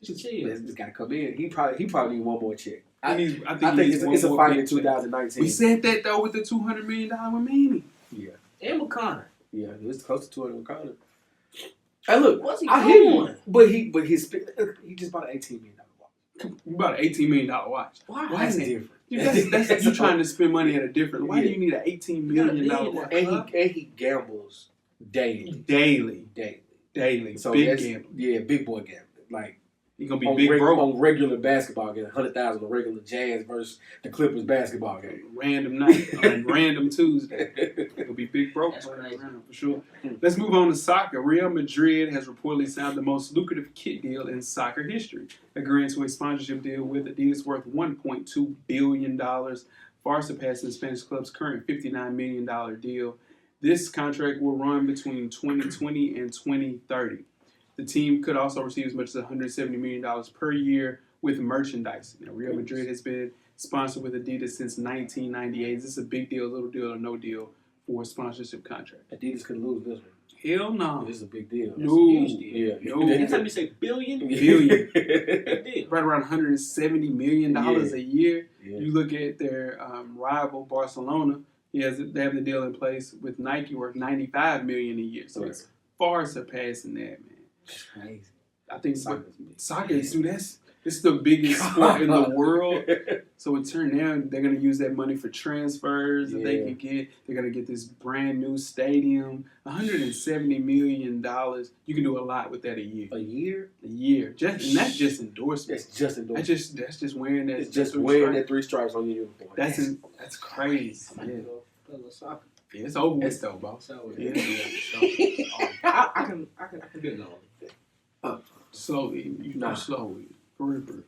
Just got to come in. He probably need one more check. I think it's a fight in 2019. We said that though with the $200 million with Manny. Yeah. And with Conor. Yeah, it was close to 200 with Conor. Hey, look, What's he I hear you, doing? but he just bought an $18 million watch. You bought an $18 million watch. Why? Why That's is it different. That's you trying to spend money at a different. Why do you need an $18 million watch? And he gambles daily. Daily. So Big that's, gambling. yeah, big boy gambling. Like He's gonna be big broke on regular basketball game. 100,000 on regular Jazz versus the Clippers basketball game. Random night, on random Tuesday. He'll be big broke for sure. Let's move on to soccer. Real Madrid has reportedly signed the most lucrative kit deal in soccer history, agreeing to a sponsorship deal with Adidas worth $1.2 billion, far surpassing the Spanish club's current $59 million deal. This contract will run between 2020 and 2030. The team could also receive as much as $170 million per year with merchandise. Now, Real Madrid has been sponsored with Adidas since 1998. This is a big deal, little deal, or no deal for a sponsorship contract. Adidas could lose this one. Hell no. This is a big deal. No. Huge deal. Yeah. No. Anytime you say billion, Billion. big deal. Right around $170 million a year. Yeah. You look at their rival, Barcelona. They have the deal in place with Nike worth $95 million a year. So it's far surpassing that, man. Crazy. I think soccer is, dude, it's the biggest sport in the world. So in turn now, they're going to use that money for transfers that they can get. They're going to get this brand new stadium. $170 million. You can do a lot with that a year. A year? A year. And that's just endorsements. That's just endorsement. That's just wearing that. It's just wearing that 3 stripes on your uniform. That's crazy. Yeah. Soccer. Yeah, it's over with though, boss. Yeah. I can do it all. Slowly, slowly. For real.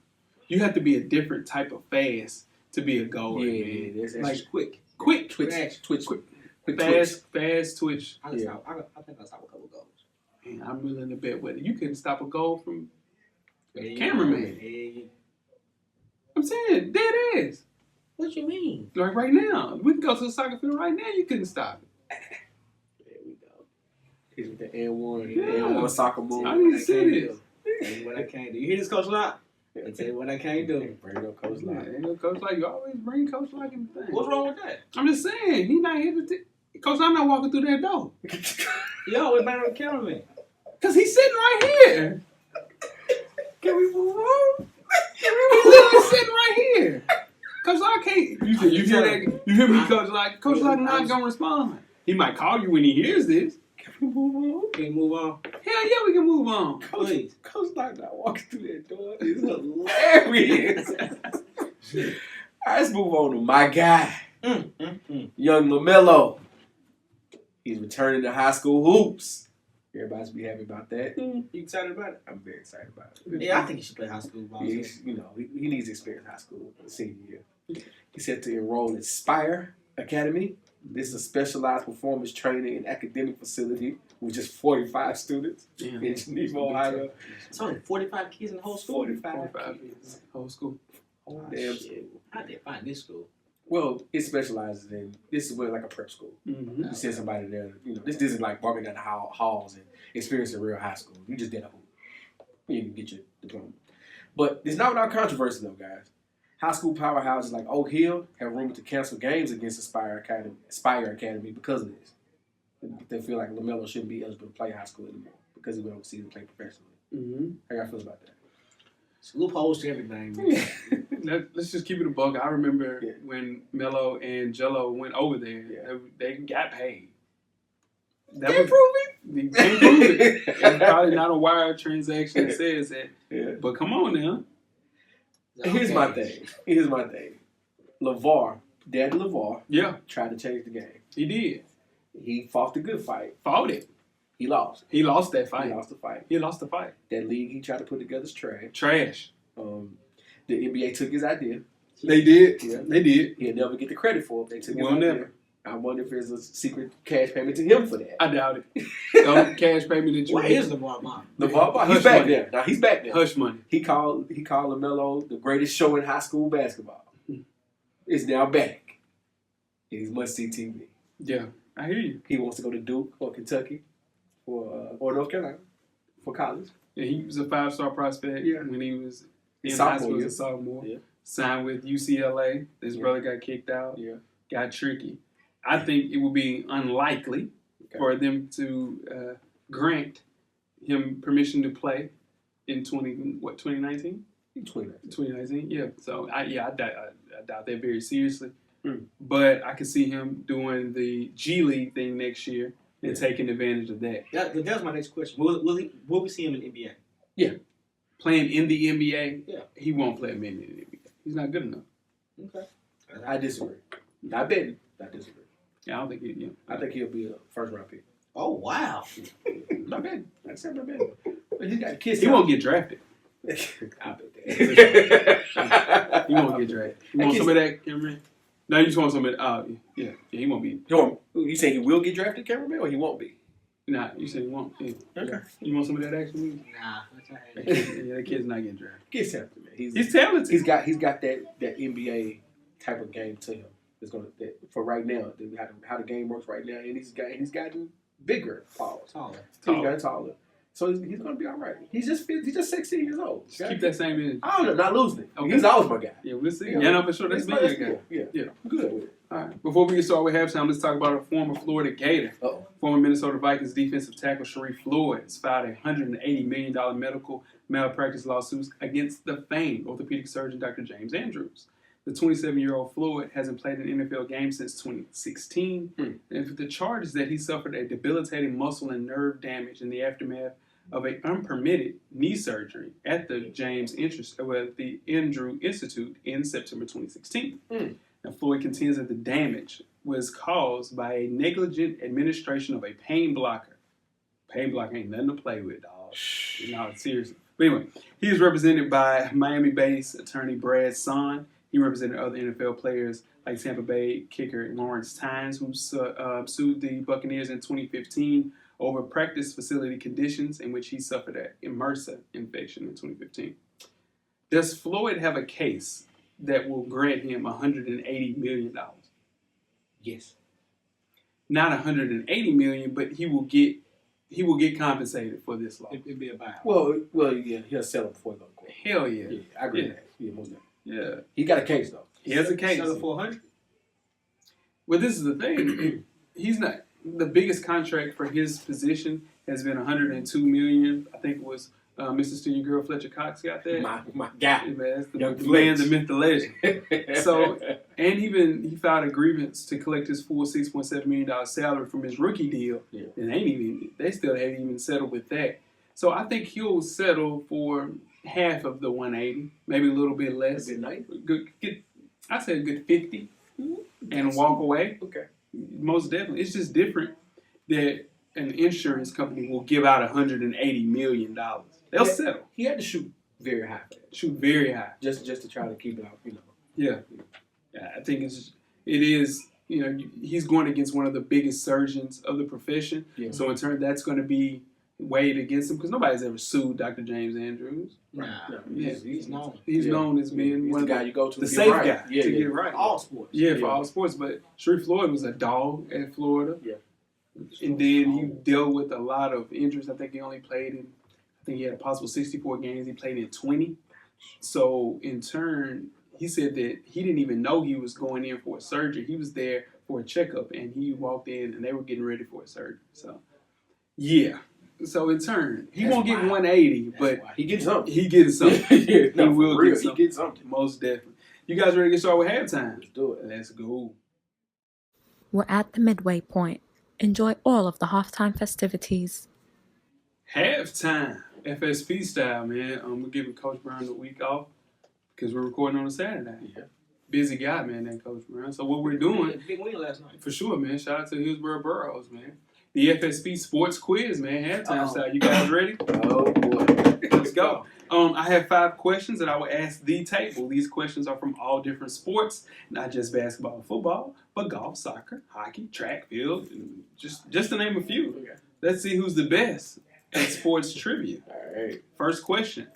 You have to be a different type of fast to be a goaler, man. That's like quick. Quick Twitch. Fast twitch. I think I'll stop a couple goals. Man, I'm willing to bet whether you couldn't stop a goal from Hey, cameraman. hey. I'm saying, dead ass. What you mean? Like right now. We can go to the soccer field right now, you couldn't stop it. There we go. He's with the N1. Yeah. N1 soccer move. I need to see this. Tell you what I can't do. You hear this, Coach Locke? I tell you what I can't do. Bring up Coach Yeah, Locke. ain't no Coach like you always bring Coach like in the thing. What's wrong with that? I'm just saying, he not here to Coach, I'm not walking through that door. You always bang on the cameraman. Cause he's sitting right here. Can we move on? He's literally sitting right here. Coach Locke can't. You hear that? You hear me, Coach Locke? Coach Locke not gonna respond. He might call you when he hears this. Can we move on? Can you move on? Hell yeah, we can move on. Please. Coach Locke not walking through that door. It's hilarious. All right, let's move on to my guy, young LaMelo. He's returning to high school hoops. Everybody's be happy about that. You excited about it? I'm very excited about it. Yeah, I think he should play high school ball. He needs to experience high school the senior year. He's set to enroll at Spire Academy. This is a specialized performance training and academic facility with just 45 students in Geneva, Ohio. It's only 45 kids in the whole school? 45 kids. Whole school. Oh, Damn. shit. How did they find this school? Well, it specializes in, this is like a prep school. Mm-hmm. You send somebody there, this isn't like walking down the halls and experiencing real high school. You just did a hoop. You can get your diploma. But it's not without controversy though, guys. High school powerhouses like Oak Hill have rumored to cancel games against Spire Academy because of this. They feel like LaMelo shouldn't be eligible to play high school anymore because he went overseas and played professionally. Mm-hmm. How y'all feel about that? It's loopholes to everything, man. Let's just keep it a buck. I remember when Melo and Jello went over there, they got paid. Can't prove it. They can't prove it. It's probably not a wire transaction that says that. Yeah. But come on now. Here's my thing. Daddy LeVar, tried to change the game. He did. He fought the good fight. Fought it. He lost. He lost that fight. He lost the fight. That league he tried to put together is trash. Trash. The NBA took his idea. They did. Yeah. They did. He'll never get the credit for it. They took his We'll idea. never. I wonder if there's a secret cash payment to him for that. I doubt it. Some cash payment that you What is LeVar Ball? LeVar, he's Hush back money. there. Now he's back there. Hush money. He called LaMelo the greatest show in high school basketball. It's now back. He's must-see TV. Yeah, I hear you. He wants to go to Duke or Kentucky or North Carolina for college. Yeah, he was a 5-star prospect when he was in high school as a sophomore. Yeah. Signed with UCLA. His brother got kicked out. Yeah. Got tricky. I think it would be unlikely for them to grant him permission to play in 2019? 2019, yeah. So I doubt that very seriously. But I could see him doing the G League thing next year and taking advantage of that. That was my next question. Will we see him in the NBA? Yeah. playing in the NBA, Yeah. he won't play a minute in the NBA. He's not good enough. Okay. I disagree. Not betting. I disagree. Yeah, I don't think he. Yeah. I think he'll be a first round pick. Oh wow. Not betting. I said not betting. But he's got a kiss. He won't get drafted. I bet that. He won't get drafted. You want some of that, Cameron? No, you just want some of that. Yeah, he won't be. You say he will get drafted, Cameron, or he won't be? Nah, you said he won't. Yeah. Okay. Yeah. You want some of that action? Nah. That kid's not getting drafted. Get talented, man. He's talented. He's got that NBA type of game to him. It's gonna for right now. How the game works right now, and he's gotten bigger. Taller. He's gotten taller. So he's gonna be all right. He's just 16 years old. Just keep that same energy. I don't know, not losing it. Okay. He's always my guy. Yeah, we'll see. Yeah. Yeah, no, for sure. That's been your guy. Yeah. I'm good with it. All right. Before we get started with halftime, let's talk about a former Florida Gator. Uh-oh. Former Minnesota Vikings defensive tackle Sharif Floyd has filed a $180 million medical malpractice lawsuit against the famed orthopedic surgeon Dr. James Andrews. The 27-year-old Floyd hasn't played an NFL game since 2016, and the charge is that he suffered a debilitating muscle and nerve damage in the aftermath of an unpermitted knee surgery at the the Andrew Institute in September 2016. Now, Floyd contends that the damage was caused by a negligent administration of a pain blocker. Pain blocker ain't nothing to play with, dog. No, seriously. But anyway, he is represented by Miami-based attorney Brad Son. He represented other NFL players like Tampa Bay kicker Lawrence Tynes, who sued the Buccaneers in 2015 over practice facility conditions in which he suffered an MRSA infection in 2015. Does Floyd have a case that will grant him $180 million? Yes. Not $180 million, but he will get compensated for this loss. It'd be a buyout. Well, yeah, he'll sell it before he goes to court. Hell yeah. Yeah, I agree with that. Yeah, most definitely. Yeah. He got a case though. He has a case. Sell it for $100. Well, this is the thing. He's not the biggest contract for his position has been $102 million. I think it was Mr. Student Girl Fletcher Cox got that. My guy. Yeah, man, that's the Young man, Fletch. the myth, the legend. So, and he filed a grievance to collect his full $6.7 million salary from his rookie deal. Yeah. And they still haven't even settled with that. So I think he'll settle for half of the 180, maybe a little bit less. A good night. I'd say a good 50 and walk away. Okay. Most definitely. It's just different that an insurance company will give out $180 million. They'll settle. He had to shoot very high for that. Shoot very high. Just to try to keep it out, Yeah. I think it is, he's going against one of the biggest surgeons of the profession. Yeah. So in turn, that's going to be weighed against him because nobody's ever sued Dr. James Andrews. Nah. Yeah. He's known. He's known as being He's one the of guy you go to the get safe right. guy to get right. All sports. Yeah, for all sports. But Sharif Floyd was a dog at Florida. Yeah. And then he dealt with a lot of injuries. I think he only played he had a possible 64 games. He played in 20. So in turn, he said that he didn't even know he was going in for a surgery. He was there for a checkup, and he walked in, and they were getting ready for a surgery. So, yeah. So in turn, he won't get 180, but He gets something. he gets something. Yeah, no, He will for real, get something. He gets something. Most definitely. You guys ready to get started with halftime? Let's do it. Let's go. We're at the midway point. Enjoy all of the halftime festivities. Halftime. FSP style, man. We're giving Coach Brown the week off because we're recording on a Saturday. Yeah. Busy guy, man, that Coach Brown. So what we're doing, Big win last night. for sure, man, shout out to Hillsborough Burrows, man. The FSP Sports Quiz, man. Halftime style. You guys ready? Oh boy. Let's go. I have 5 questions that I will ask the table. These questions are from all different sports, not just basketball and football, but golf, soccer, hockey, track, field, and just to name a few. Okay. Let's see who's the best at sports trivia. All right. First question.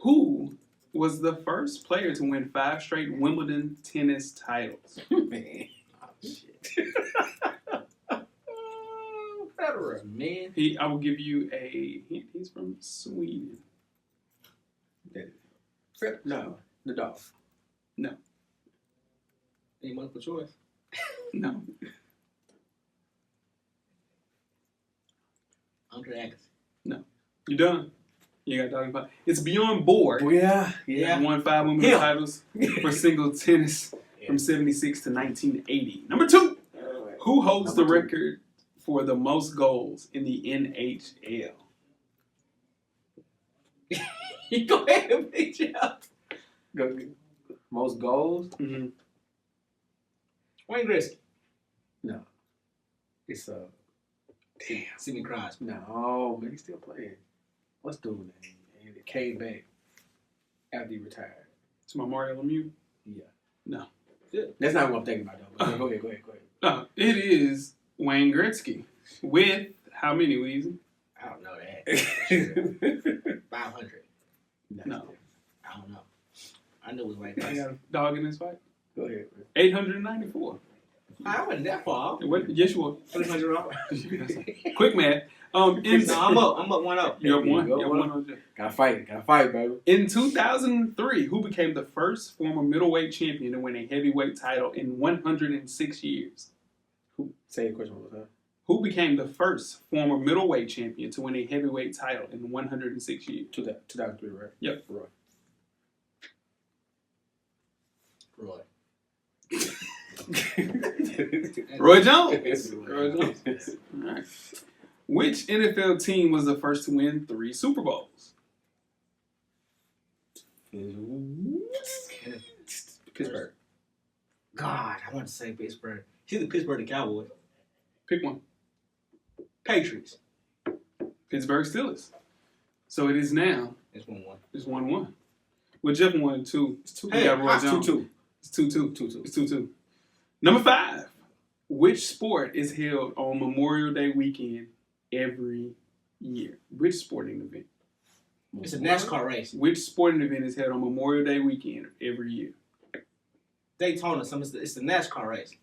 Who was the first player to win 5 straight Wimbledon tennis titles? Man. Oh, shit. Federer. Man. I will give you a hint. He's from Sweden. No. Nadal. Any multiple choice? No. Andre Agassi. You done? You got talking about it's Bjorn Borg. Oh, yeah. He Yeah. won 5 Wimbledon titles for single tennis from 76 to 1980. Number 2. Who holds the record for the most goals in the NHL? You go ahead and pick it up. Most goals? Mm-hmm. Wayne Gretzky. No. It's Sidney Crosby. No, man, he's still playing. What's dude's name? And it came back after he retired. It's my Mario Lemieux. Yeah. No. That's not what I'm thinking about though. Go ahead. No, it is Wayne Gretzky. With how many, Weezy? I don't know that. 500. No. I don't know. I knew it was like I got that. a dog in this fight. Go ahead, man. 894. I wasn't that far. Yes, you were. 300 off. Quick math. No, I'm up 1-0. You're up one. Go You're one. 100. Gotta fight, baby. In 2003, who became the first former middleweight champion to win a heavyweight title in 106 years? Say the question one more time. Who became the first former middleweight champion to win a heavyweight title in 106 years? 2003, right? Yep. Roy. Roy Jones. Roy Jones. All right. Which NFL team was the first to win 3 Super Bowls? Pittsburgh. God, I want to say Pittsburgh. It's either Pittsburgh or Cowboys. Pick one. Patriots. Pittsburgh Steelers. So it is now. It's 1-1. It's 1-1. Well, Jeff won 2. It's 2. You got Roy Jones. 2-2. It's 2-2. It's 2-2. Number 5. Which sport is held on Memorial Day weekend every year? Which sporting event? It's a NASCAR race. Which sporting event is held on Memorial Day weekend every year? Daytona. It's the NASCAR race.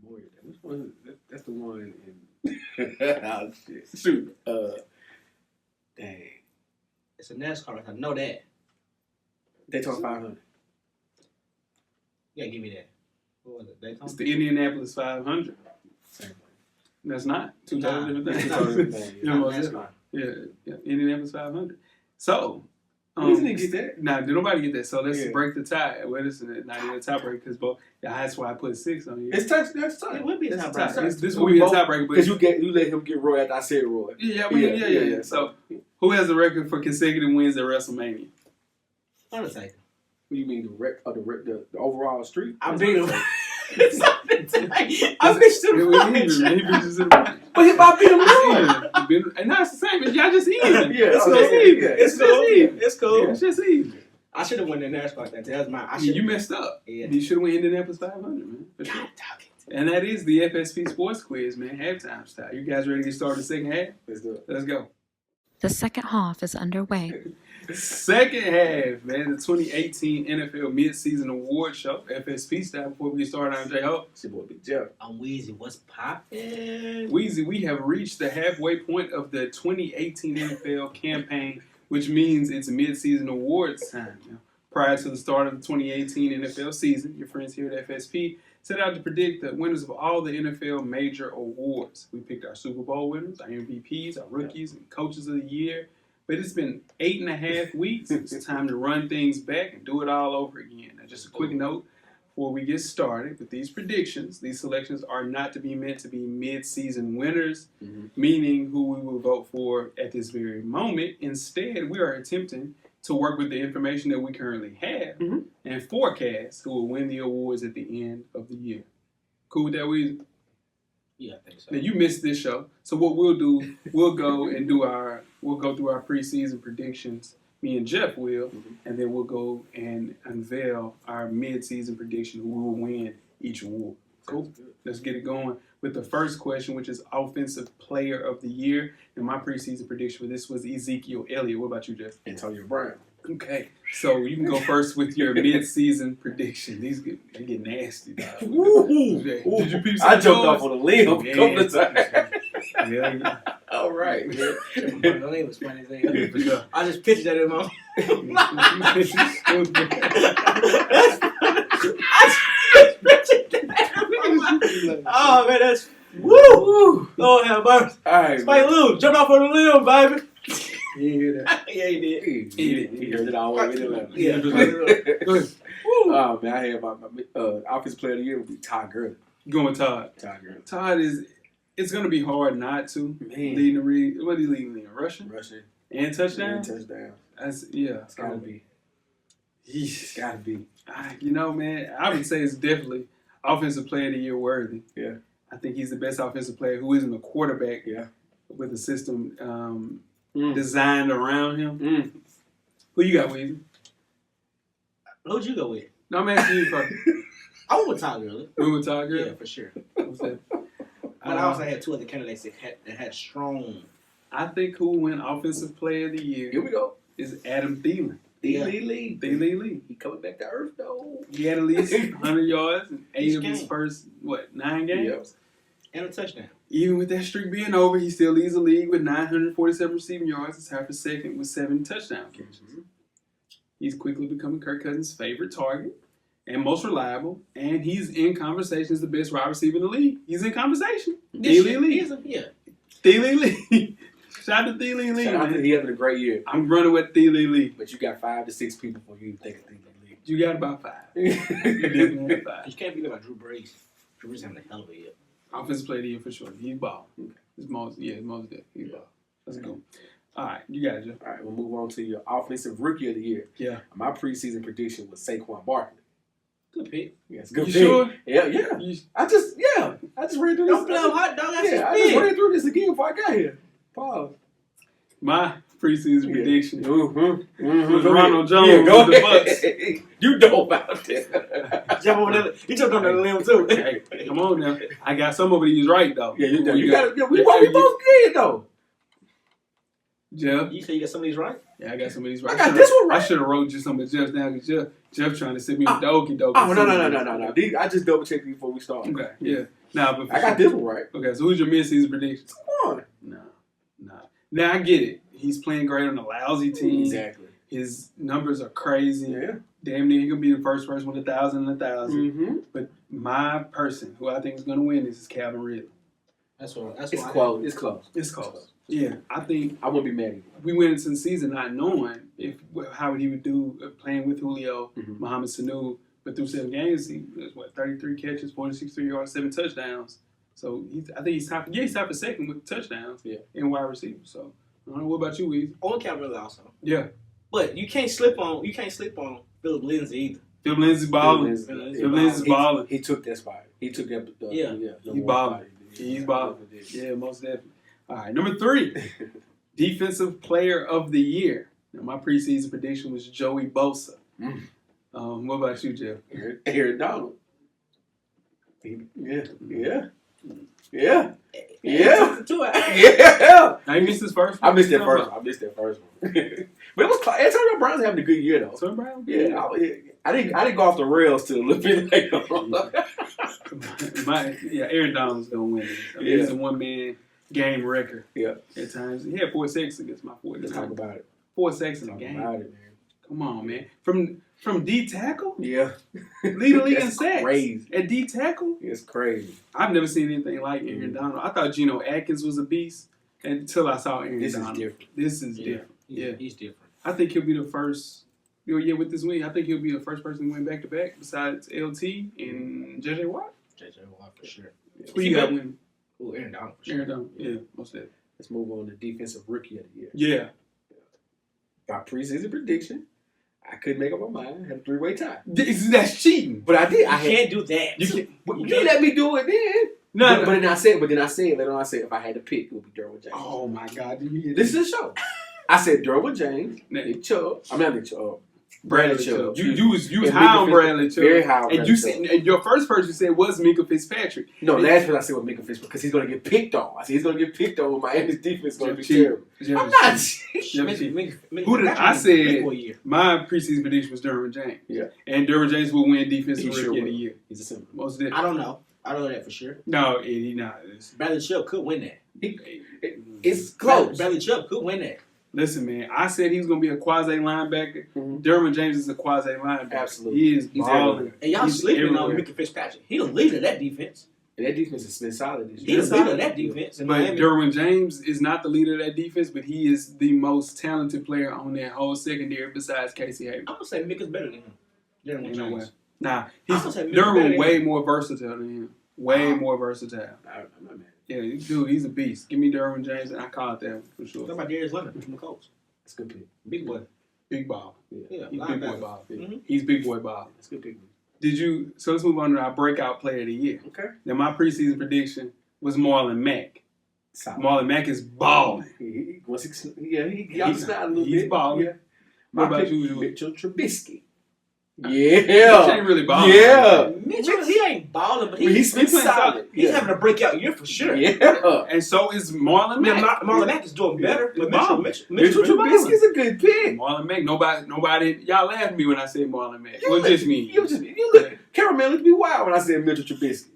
Memorial Day. Which one? That's the one in. Oh, shit. Shoot. Dang. It's a NASCAR race. I know that. Daytona 500. Yeah, give me that. What was it? Daytona? It's the Indianapolis 500. Same thing. That's not. Two totally different It's things. totally different thing. You know, NASCAR. yeah, Indianapolis 500. So, We didn't get that. Nah, did nobody get that? So let's Yeah. break the tie. Well, this is not even a tiebreaker because both. Yeah, that's why I put 6 on you. It's touch. That's touch. It would be a It's a tiebreaker. tie. This will be a tiebreaker. Because you let him get Roy after I said Roy. Yeah. So, who has the record for consecutive wins at WrestleMania? Undertaker. What do you mean the overall streak? I beat him. I bitched him. He beat you to the punch. But if I beat him now, And now it's the same. Y'all just even. Yeah, it's okay, just even. yeah. It's just even. It's cool. It's just even. I should have won the NASCAR that day. That was mine. You messed up. Yeah. You should have won Indianapolis 500, man. For sure. God, dog it. And that is the FSP Sports Quiz, man. Halftime style. You guys ready to get started the second half? let's do it. Let's go. The second half is underway. Second half, man. The 2018 NFL Midseason Awards show. FSP style. Before we get started, I'm J-Ho. It's your boy Big Jeff. I'm Weezy. What's poppin'? Weezy, we have reached the halfway point of the 2018 NFL campaign, which means it's midseason awards time. Now, prior to the start of the 2018 NFL season, your friends here at FSP set out to predict the winners of all the NFL major awards. We picked our Super Bowl winners, our MVPs, our rookies, and coaches of the year. But it's been 8.5 weeks. It's time to run things back and do it all over again. Now, just a quick note before we get started with these predictions. These selections are not to be meant to be mid-season winners, meaning who we will vote for at this very moment. Instead, we are attempting to work with the information that we currently have and forecast who will win the awards at the end of the year. Cool with that, Weezy? Yeah, I think so. Now, you missed this show. So what we'll do, we'll go through our preseason predictions. Me and Jeff will, and then we'll go and unveil our mid-season prediction who will win each award. Cool. Let's get it going with the first question, which is Offensive Player of the Year. And my preseason prediction for this was Ezekiel Elliott. What about you, Jeff? Antonio Brown. Okay, so you can go first with your mid-season prediction. These get nasty, dog. Ooh. Did you peep I some jumped yours? off on a limb a couple of times. Yeah. All right. It was funny as hell. For sure. I just pictured that in my Oh man, that's woo! Lord have mercy. All right. Spike Lee jumped off on the limb, baby. You didn't hear that? Yeah, he did. He heard it all the way to the left. Yeah. Go ahead. Oh man, I had my offensive player of the year would be Todd Gurley. Going with Todd. Todd Gurley. Todd is. It's going to be hard not to Man. leading the league. What are you leading in? Russian? Russian. And touchdown? That's, yeah. It's gotta be. Yeesh. It's gotta be. You know, man, I would say it's definitely Offensive Player of the Year worthy. Yeah. I think he's the best offensive player who isn't a quarterback. Yeah. With a system designed around him. Mm. Who you got, Weezy? Who'd you go with? No, I'm asking you first. I went with Todd Gurley. You with Todd Gurley? Yeah, for sure. What's that? But I also had two other candidates that had strong. I think who win Offensive Player of the Year Here we go. is Adam Thielen. Lee. Thielen. He coming back to earth though. He had at least 100 yards in 8 Each of his game. first, 9 games? Yep. And a touchdown. Even with that streak being over, he still leads the league with 947 receiving yards. It's half a second with 7 touchdown catches. He's quickly becoming Kirk Cousins' favorite target and most reliable, and he's in conversation as the best wide receiver in the league. He's in conversation. Thielen Lee. Yeah. Thielen Lee. Shout out to Thielen Lee, Shout out to man. he having a great year. I'm running with Thielen Lee. But you got 5 to 6 people before you think of Thielen Lee. You got about 5. You definitely have 5. You can't forget about Drew Brees. Drew Brees having a hell of a year. Offensive player of the year for sure. He's ball. It's most dead. He's ball. Let's go. All right, you got it, Jeff. All right, we'll move on to your offensive rookie of the year. Yeah. My preseason prediction was Saquon Barkley. Good pick. Yes, good You pick. sure? Yeah. I just read through this. Don't play him hot dog. That's Yeah, I his just pick. read through this again before I got here. Pause. My preseason prediction Mm-hmm. was Ronald Jones Yeah, go with the ahead. Bucks. You know about this. Jump over there. He jumped on the limb too. Hey, come on now. I got some of these right, though. Yeah, you You got it. We both did, though. Jeff? You say you got some of these right? Yeah, I got some of these right. I got this one right. I should have wrote you some of Jeff's down because Jeff trying to send me with the okie dokie. Oh, no. I just double checked before we started. Okay, yeah. Nah, but I got this one right. Okay, so who's your mid-season prediction? Come on. No. Now, I get it. He's playing great on a lousy team. Exactly. His numbers are crazy. Yeah. Damn near he could be the first person with 1,000 and 1,000. Mm-hmm. But my person, who I think is going to win, is Calvin Ridley. That's It's close. It's close. It's close. Yeah, I think I wouldn't be mad at you. we went into the season not knowing how he would do playing with Julio, Mhm. Mohamed Sanu, but through 7 games, he was 33 catches, 46 yards, 7 touchdowns. So I think he's top. Yeah, he's top for second with touchdowns. Yeah. And wide receiver. So I don't know. What about you, Weezy? On Calvin Ridley also. Yeah. But you can't slip on Philip Lindsay either. Phil Lindsay balling. Phil Phil Lindsay's balling. He took that spot. He took that. He's balling. He's balling. Yeah, most definitely. All right, number 3, Defensive Player of the Year. Now, my preseason prediction was Joey Bosa. What about you, Jeff? Aaron Donald. Yeah. Yeah. Now, he missed his first I one. missed that first one. But it was close. Antonio Brown's having a good year though. Antonio Brown? Yeah, I didn't go off the rails till a little bit later. Aaron Donald's going to win. He's a one-man game record. Yeah. At times. He had 4 sacks against my 4. Let's talk about it. 4 sacks in a Talk game. about it, man. Come on, man. From D tackle? Yeah. Lead the league in That's sacks. crazy. At D tackle? It's crazy. I've never seen anything like Aaron Donald. I thought Geno Atkins was a beast until I saw Aaron This is Donald. different. This is different. Yeah. He's different. I think he'll be the first. With this win, I think he'll be the first person to win back-to-back besides LT and JJ Watt. JJ Watt for sure. Who you got winning? Oh, Aaron Donald for sure. Aaron Donald. Yeah, most of that. Let's move on to Defensive Rookie of the Year. Yeah. My preseason prediction, I couldn't make up my mind. I had a 3-way tie. That's cheating. But I did. You can't do that. You let me do it then. No, But then I said later on, if I had to pick, it would be Derwin James. Oh my God! Did you hear This is a show. I said Derwin James, Nick Chubb. I mean, Nick Chubb. Bradley Chubb. Chubb. You was And high on Minka Bradley Chubb. Very high on And Bradley you Chubb. said, and your first person you said was Minka Fitzpatrick. No, last person I said was Minka Fitzpatrick because he's going to get picked on. I said he's going to get picked on. Miami's defense is going to be terrible. I'm not. Who did I said? My preseason prediction was Derwin James. Yeah. And Derwin James will win Defensive He Rookie sure of the will. Year. He's a simple. Most definitely. I don't know. I don't know that for sure. No, he not. Bradley Chubb could win that. It's close. Bradley Chubb could win that. Listen, man. I said he was going to be a quasi linebacker. Mhm. Derwin James is a quasi linebacker. Absolutely. He is He's balling. everywhere. And y'all He's sleeping on everywhere. Minka Fitzpatrick. He the leader of that defense. And that defense has been solid this He year. the leader of that defense. In But Miami. Derwin James is not the leader of that defense, but he is the most talented player on that whole secondary besides Casey Hayward. I'm gonna say Minka's better than him. Derwin Ain't no way. James. Nah, I'm he's gonna say Minka better Derwin than way him. more versatile than him. Way more versatile. I'm not mad. Yeah, dude, he's a beast. Give me Derwin James, and I call it that for sure. What about Darius Leonard from the Colts? That's a good pick. Big boy. Big ball. Yeah, He's big boy ball. Mhm. He's big boy ball. That's a good pick. So let's move on to our breakout player of the year. Okay. Now, my preseason prediction was Marlon Mack. Solid. Marlon Mack is balling. He got the snide a little bit. He's balling. Yeah. What My about pick, you? Mitchell Trubisky. He Yeah. ain't really balling. Yeah. Mitchell, he ain't balling, but He's playing solid. He's Yeah. having a breakout year for sure. Yeah. And so is Marlon Now, Mack. Marlon Mack is doing better, but Mitchell- Mitchell Trubisky's a good pick. Marlon Mack. Nobody. Y'all laughed at me when I said Marlon Mack. It was just me. You look. Caramel looked me wild when I said Mitchell Trubisky.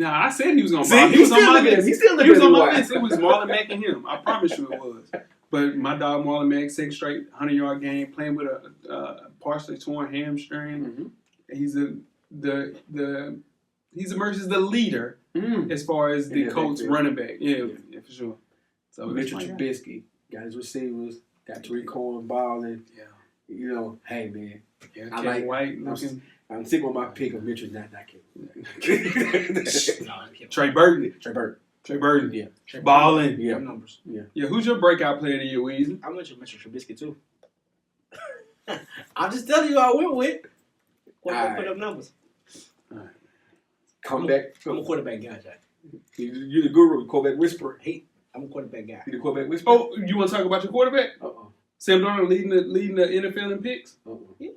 I said he was gonna See, ball. He he's was on still my looking at list. him. He's still He looking was at on me my wild. list. It was Marlon Mack and him. I promise you it was. But my dog Marlon Mack, second straight 100-yard game, playing with a partially torn hamstring. He's he's emerged as the leader as far as the Yeah, Colts yeah. running back. Yeah, for sure. So Mitchell that's my guy. Trubisky got his receivers, got Tariq Cohen balling. Yeah. You know, hey man, Yeah, I Kevin like- White looking. I'm sticking with my pick of Mitchell, not Kevin. Trey Burton. Trey Burton. Yeah. Balling. Yeah. Numbers. Yeah, who's your breakout player of the year, Weezy? I mentioned Mitchell Trubisky too. I'm just telling you, I went with. Alright. Put up numbers. Come back. I'm a quarterback guy, Jack. You're the guru, quarterback whisperer. I'm a quarterback guy. You the quarterback whisperer? Oh, you want to talk about your quarterback? Sam Darnold leading the NFL in picks? Yeah.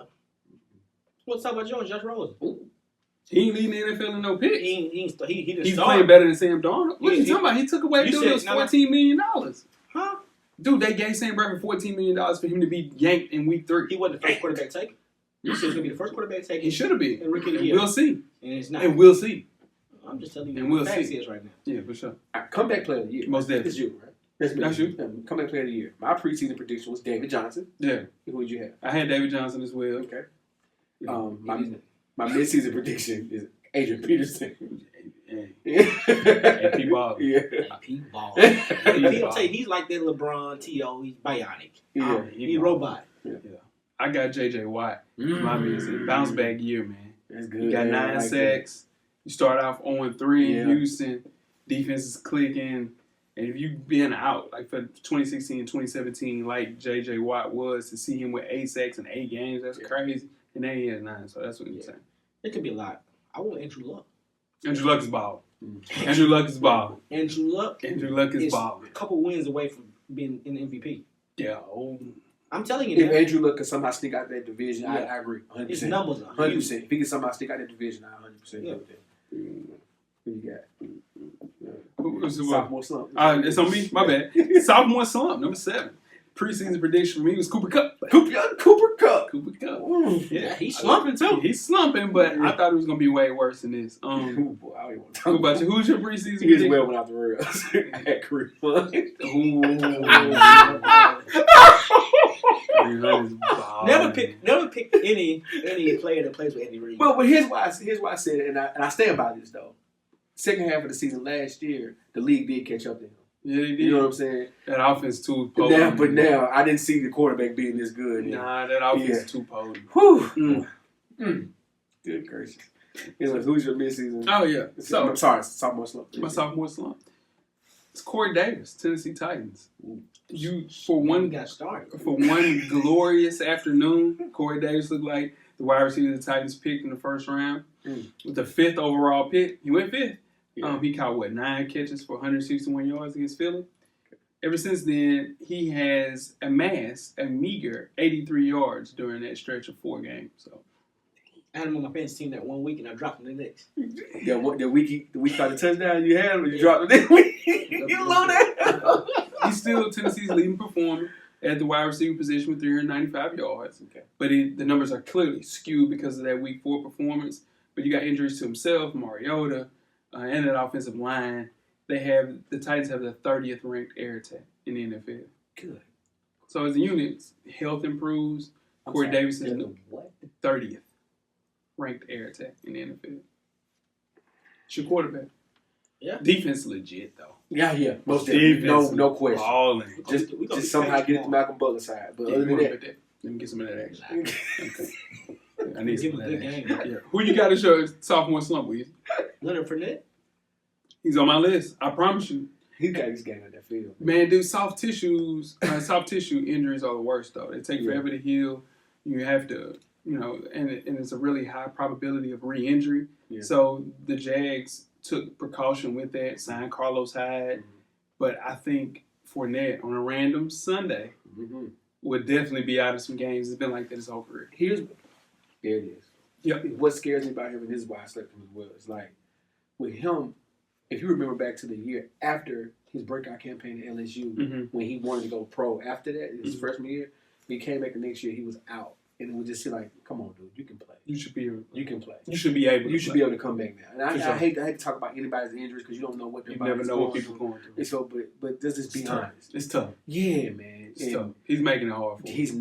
What's up about Jones? Josh Rosen. He ain't leading the NFL in no picks. He didn't He's start. playing better than Sam Darnold. What Yeah, you talking about? He took away you dude said- $14 million. Huh? Dude, they gave Sam Bradford $14 million for him to be yanked in week 3. He wasn't the first quarterback taken. You said he was going to be the first quarterback taken. He should have been. And rookie of the And year. we'll see. And it's not. And we'll see. I'm just telling you And what we'll the facts see. is right now. Yeah, for sure. Comeback player of the year. Most definitely. It's you, right? That's me. That's you. Comeback player of the year. My preseason prediction was David Johnson. Yeah. Who would you have? I had David Johnson as well. Okay. Yeah. My midseason prediction is Adrian Peterson. And Yeah. P. Ball. Yeah. Pete Ball. P. He'll tell you, he's like that LeBron, T.O. He's bionic. Yeah. He's a robot. I got J.J. Watt. My man. Bounce back year, man. That's good. You got 9 like sacks. You start off 0-3 Yeah. in Houston. Defense is clicking. And if you've been out, like for 2016 and 2017, like J.J. Watt was, to see him with 8 sacks in 8 games, that's crazy. And then he has 9, so that's what you're saying. It could be a lot. I want Andrew Luck. Andrew Luck is ball. Andrew Luck is ball. Andrew Luck Andrew Luck is ball. a couple wins away from being in the MVP. Yeah. I'm telling you, If man, Andrew Luck could somehow stick out that division, Yeah. I agree. 100%. his numbers are 100%. If he can somehow stick out that division, I 100% Yeah. agree with that. Who you got? Who's the Sophomore slump. It's on me. My bad. Sophomore slump, number 7. Preseason prediction for me was Cooper Kupp. Cooper Kupp. Cooper Kupp. Yeah, he's slumping too. He's slumping, but I thought it was gonna be way worse than this. Boy, I don't even want to Who talk about you? Who's your preseason He is prediction? well without the rails. I had career fun. Never pick any player that plays with Andy Reid. Well, but here's why I said it, and I stand by this though. Second half of the season last year, the league did catch up to him. Yeah, they did. You know what I'm saying? That offense too But potent. now I didn't see the quarterback being this good. Nah, that offense too potent. Whew. Good gracious. Anyways, who's your midseason? Oh yeah. So I'm sorry, sophomore slump. my sophomore slump. It's Corey Davis, Tennessee Titans. You got started. for one glorious afternoon, Corey Davis looked like the wide receiver the Titans picked in the first round. With the 5th overall pick, he went 5th. Yeah. He caught 9 catches for 161 yards against Philly. Ever since then, he has amassed a meager 83 yards during that stretch of 4 games. So I had him on my fantasy team that 1 week, and I dropped him the next. The week got the touchdown you had him, you dropped it. You love that. he's still Tennessee's leading performer at the wide receiver position with 395 yards. Okay. But the numbers are clearly skewed because of that week 4 performance. But you got injuries to himself, Mariota, and that offensive line. The Titans have the 30th ranked air attack in the NFL. Good. So as a unit, health improves. Corey Davis is the what? 30th ranked air attack in the NFL. It's your quarterback. Yeah. Defense legit though. Yeah. Most definitely. No question. Balling. Just somehow get it to Malcolm Butler's side. But other than that, let me get some of that action. Okay. I need Give some him of a that good action. game. Yeah. Who you got as your sophomore slump with? Leonard Fournette. He's on my list. I promise you. He got this game at that field. Man, dude, soft tissue injuries are the worst, though. They take forever to heal. You have to, and it's a really high probability of re-injury. Yeah. So the Jags took precaution with that, signed Carlos Hyde. Mm-hmm. But I think Fournette on a random Sunday would definitely be out of some games. It's been like that his whole career. There it is. Yep. What scares me about him, and this is why I slept him as well, is like, with him, if you remember back to the year after his breakout campaign at LSU, when he wanted to go pro after that, his freshman year, he came back the next year, he was out. And it would just say like, come on, dude, you can play. You should be able to play. You can play. You should be able to come back now. And I hate to talk about anybody's injuries because you don't know what their body's going through. You never know what people are going through. So, but let's just be honest. It's tough. Yeah, man. It's tough. He's making it hard for him. He's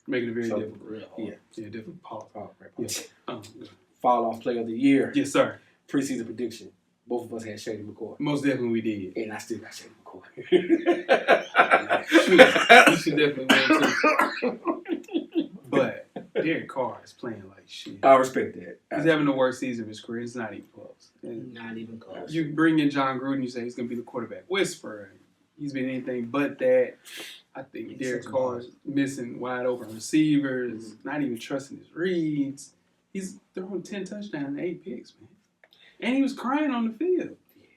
making it very difficult. Real hard. Yeah, difficult. Fall off player of the year. Yes, sir. Preseason prediction. Both of us had Shady McCoy. Most definitely we did. And I still got Shady McCoy. You should definitely win too. But Derek Carr is playing like shit. I respect that. He's having the worst season of his career. It's not even close. Not even close. You bring in John Gruden, you say he's going to be the quarterback whisperer. He's been anything but that. I think Derek Carr is missing wide open receivers, not even trusting his reads. He's throwing 10 touchdowns and 8 picks, man. And he was crying on the field. Yeah.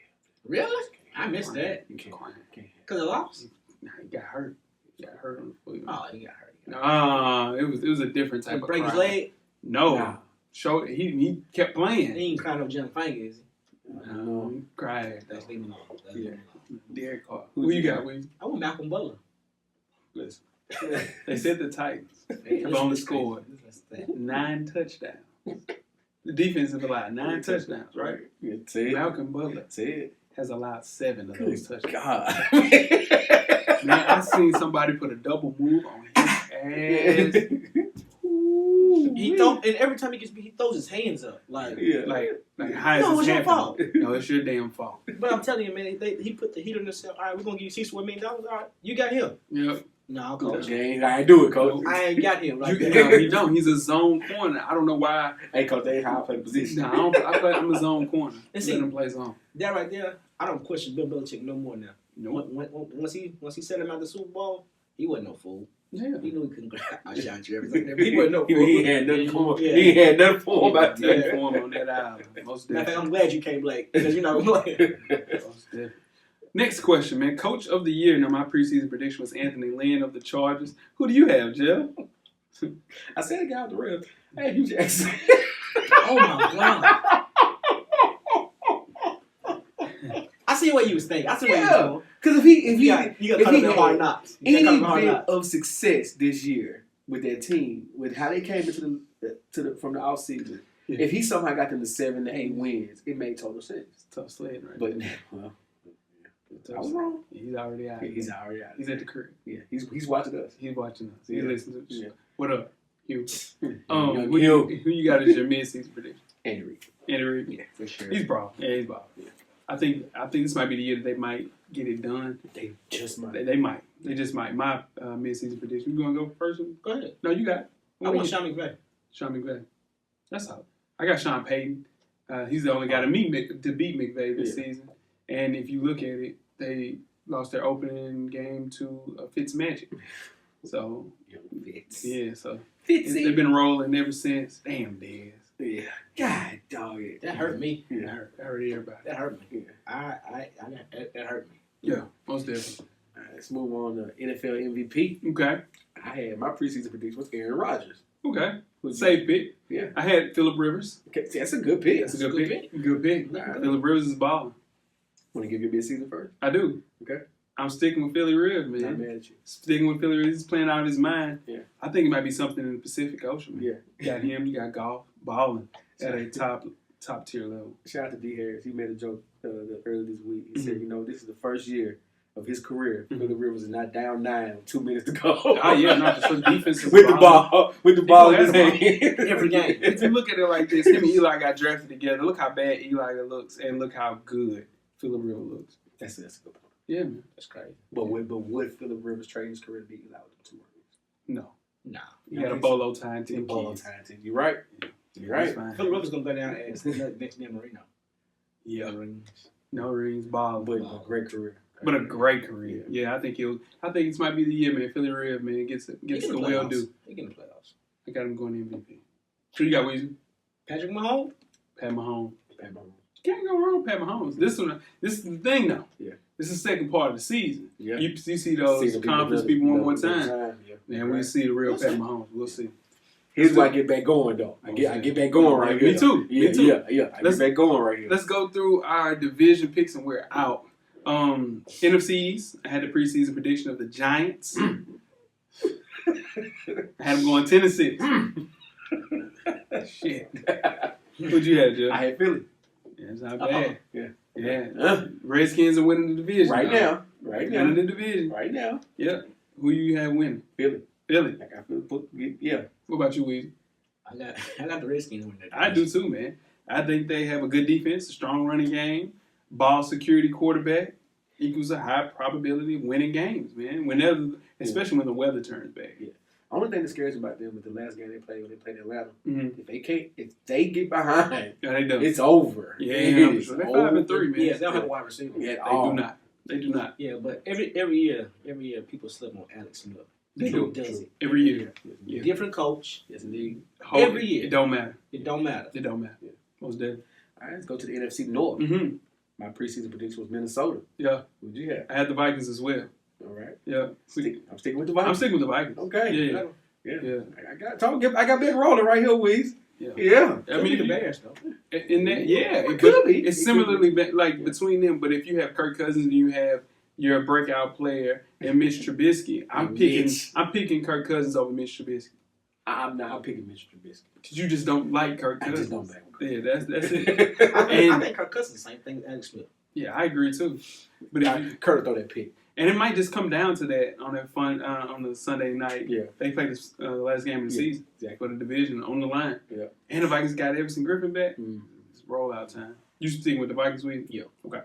Really? I missed that. You can't cry. Because of loss? Nah, he got hurt. He got hurt on the field. Oh, he got hurt. It was a different type of break cry. his leg? No. Nah. He kept playing. He ain't crying no Jim Finger, is he? No, he cried. Let's leave him alone. Derek Carr. Who you got, Weezy? I want Malcolm Butler. Listen. They said the Titans have only scored 9 touchdowns. The defense has allowed 9 touchdowns, right? Malcolm Butler has allowed 7 of those touchdowns. God. Man, I seen somebody put a double move on his ass. And every time he gets beat, he throws his hands up. Like how is his hand fault? No, it's your damn fault. But I'm telling you, man, he put the heat on himself. All right, we're going to give you $61 million. All right, you got him. Yep. No, coach. I ain't do it, coach. I ain't got him. No, he don't. He's a zone corner. I don't know why. Hey, coach, they ain't how I play the position. No, I'm a zone corner. And see, let him play zone. That right there, I don't question Bill Belichick no more now. Nope. Once he set him out the Super Bowl, he wasn't no fool. Yeah. He knew he couldn't outshot you everything. He wasn't no fool. He had nothing for him. He had nothing for him out there. For him on that island. Most definitely. I'm glad you came, Blake, because you're not playing. Most definitely. Next question, man. Coach of the year. Now, my preseason prediction was Anthony Lynn of the Chargers. Who do you have, Jeff? I said it got out the real. Hey, Hugh Jackson. Oh, my God. I see what you was thinking. I see what you was doing. Because if he had hard knocks. Any bit of success this year with that team, with how they came into from the offseason, if he somehow got them to 7 to 8 wins, it made total sense. Tough sled, right? But I was wrong. He's already out. He's already out. He's at the crib. Yeah, he's watching us. He's watching us. He's listening to us. Yeah. What up, Hugh? Who you got as your mid-season prediction? Andy Reid. Andy Reid? Yeah, for sure. He's balling. Yeah, he's balling. Yeah. I think this might be the year that they might get it done. They just might. They might. They just might. My mid-season prediction. You gonna go first? Go ahead. No, you got it. I want Sean McVay. Sean McVay. That's all. I got Sean Payton. He's the only guy to beat McVay this season. And if you look at it, they lost their opening game to Fitzmagic. So so they've been rolling ever since. Damn, Dez. Yeah. God, dog it. That hurt me. Yeah. That hurt everybody. That hurt me. That hurt me. Yeah, most definitely. All right, let's move on to NFL MVP. Okay. I had my preseason prediction was Aaron Rodgers. Okay. Safe pick. Yeah. I had Phillip Rivers. Okay, that's a good pick. That's a good pick. Good pick. Right. Phillip Rivers is balling. Want to give your mid-season first? I do. Okay. I'm sticking with Philly Rivers, man. Not mad at you. Sticking with Philly Rivers. He's playing out of his mind. Yeah. I think it might be something in the Pacific Ocean, man. Yeah. You got him. You got golf. Balling at a top tier level. Shout out to D. Harris. He made a joke earlier this week. He said, this is the first year of his career. Philip Rivers is not down 9 with 2 minutes to go. Oh, yeah. No, for sure. Defense is with the ball in his hand. Every game. If you look at it like this, him and Eli got drafted together. Look how bad Eli looks and look how good Philip Rivers looks. That's a good point. Yeah, man. That's crazy. But would Philip Rivers trade his career to beat Eli with them 2 rings? No. He had a bolo tie and 10 kids. You're right. Yeah. You're right. Philip Rivers going to go down as the next Dan Marino. Yeah. Rings. No rings, balling. But a great career. But a great career. Yeah, I think this might be the year, man. Philly Rev, man, gets the well due. He get in the playoffs. I got him going to MVP. Who you got, Weezy? Patrick Mahomes. Pat Mahomes. Pat Mahomes. Can't go wrong with Pat Mahomes. This is the thing, though. Yeah. This is the second part of the season. Yeah. You see those conference people one more time. Yeah. And we see the real Pat Mahomes. We'll see. Here's where I get back going, though. I get back going right here. Me too. Yeah. I get back going right here. Let's go through our division picks and we're out. NFCs, I had the preseason prediction of the Giants. I had them going 10-6. Shit. What'd you have, Joe? I had Philly. Yeah, it's not bad. Yeah. Redskins are winning the division. Right now. Winning the division. Right now. Yeah. Who you have winning? Philly. Philly. I got Philly. Yeah. What about you, Weezy? I got the Redskins winning that. I do too, man. I think they have a good defense, a strong running game, ball security quarterback. Equals a high probability of winning games, man. Especially when the weather turns bad. Yeah. Only thing that scares me about them is the last game they played when they played Atlanta. Mm-hmm. If they get behind, they do. it's over. Yeah, it's they're 5-3, man. Yeah, they don't have a wide receiver. Yeah, They do not. Yeah, but every year people slip on Alex Smith. They True do. does it. Every year. Yeah. Different coach. Yes, indeed. Every year. It don't matter. It don't matter. It don't matter. Yeah. Most definitely. All right, let's go to the NFC North. Mm-hmm. My preseason prediction was Minnesota. Yeah. Who'd you have? I had the Vikings as well. All right. Yeah. I'm sticking with the Vikings. I'm sticking with the Vikings. Okay. Yeah. I got big rolling right here, Weez. Yeah. I mean, the Bears, though. In that, it could be. It's similarly between them, but if you have Kirk Cousins and you have your breakout player and Mitch Trubisky, I'm picking Kirk Cousins over Mitch Trubisky. I'm picking Mitch Trubisky. Because you just don't like Kirk I Cousins. just don't back him. Yeah, that's it. I think Kirk Cousins is the same thing as Alex Smith. Yeah, I agree too. But Kurt throw that pick. And it might just come down to that on that on the Sunday night. Yeah. They play the last game of the season for the division on the line. Yeah. And the Vikings got Everson Griffin back. It's rollout time. You sticking with the Vikings week? Yeah. Okay.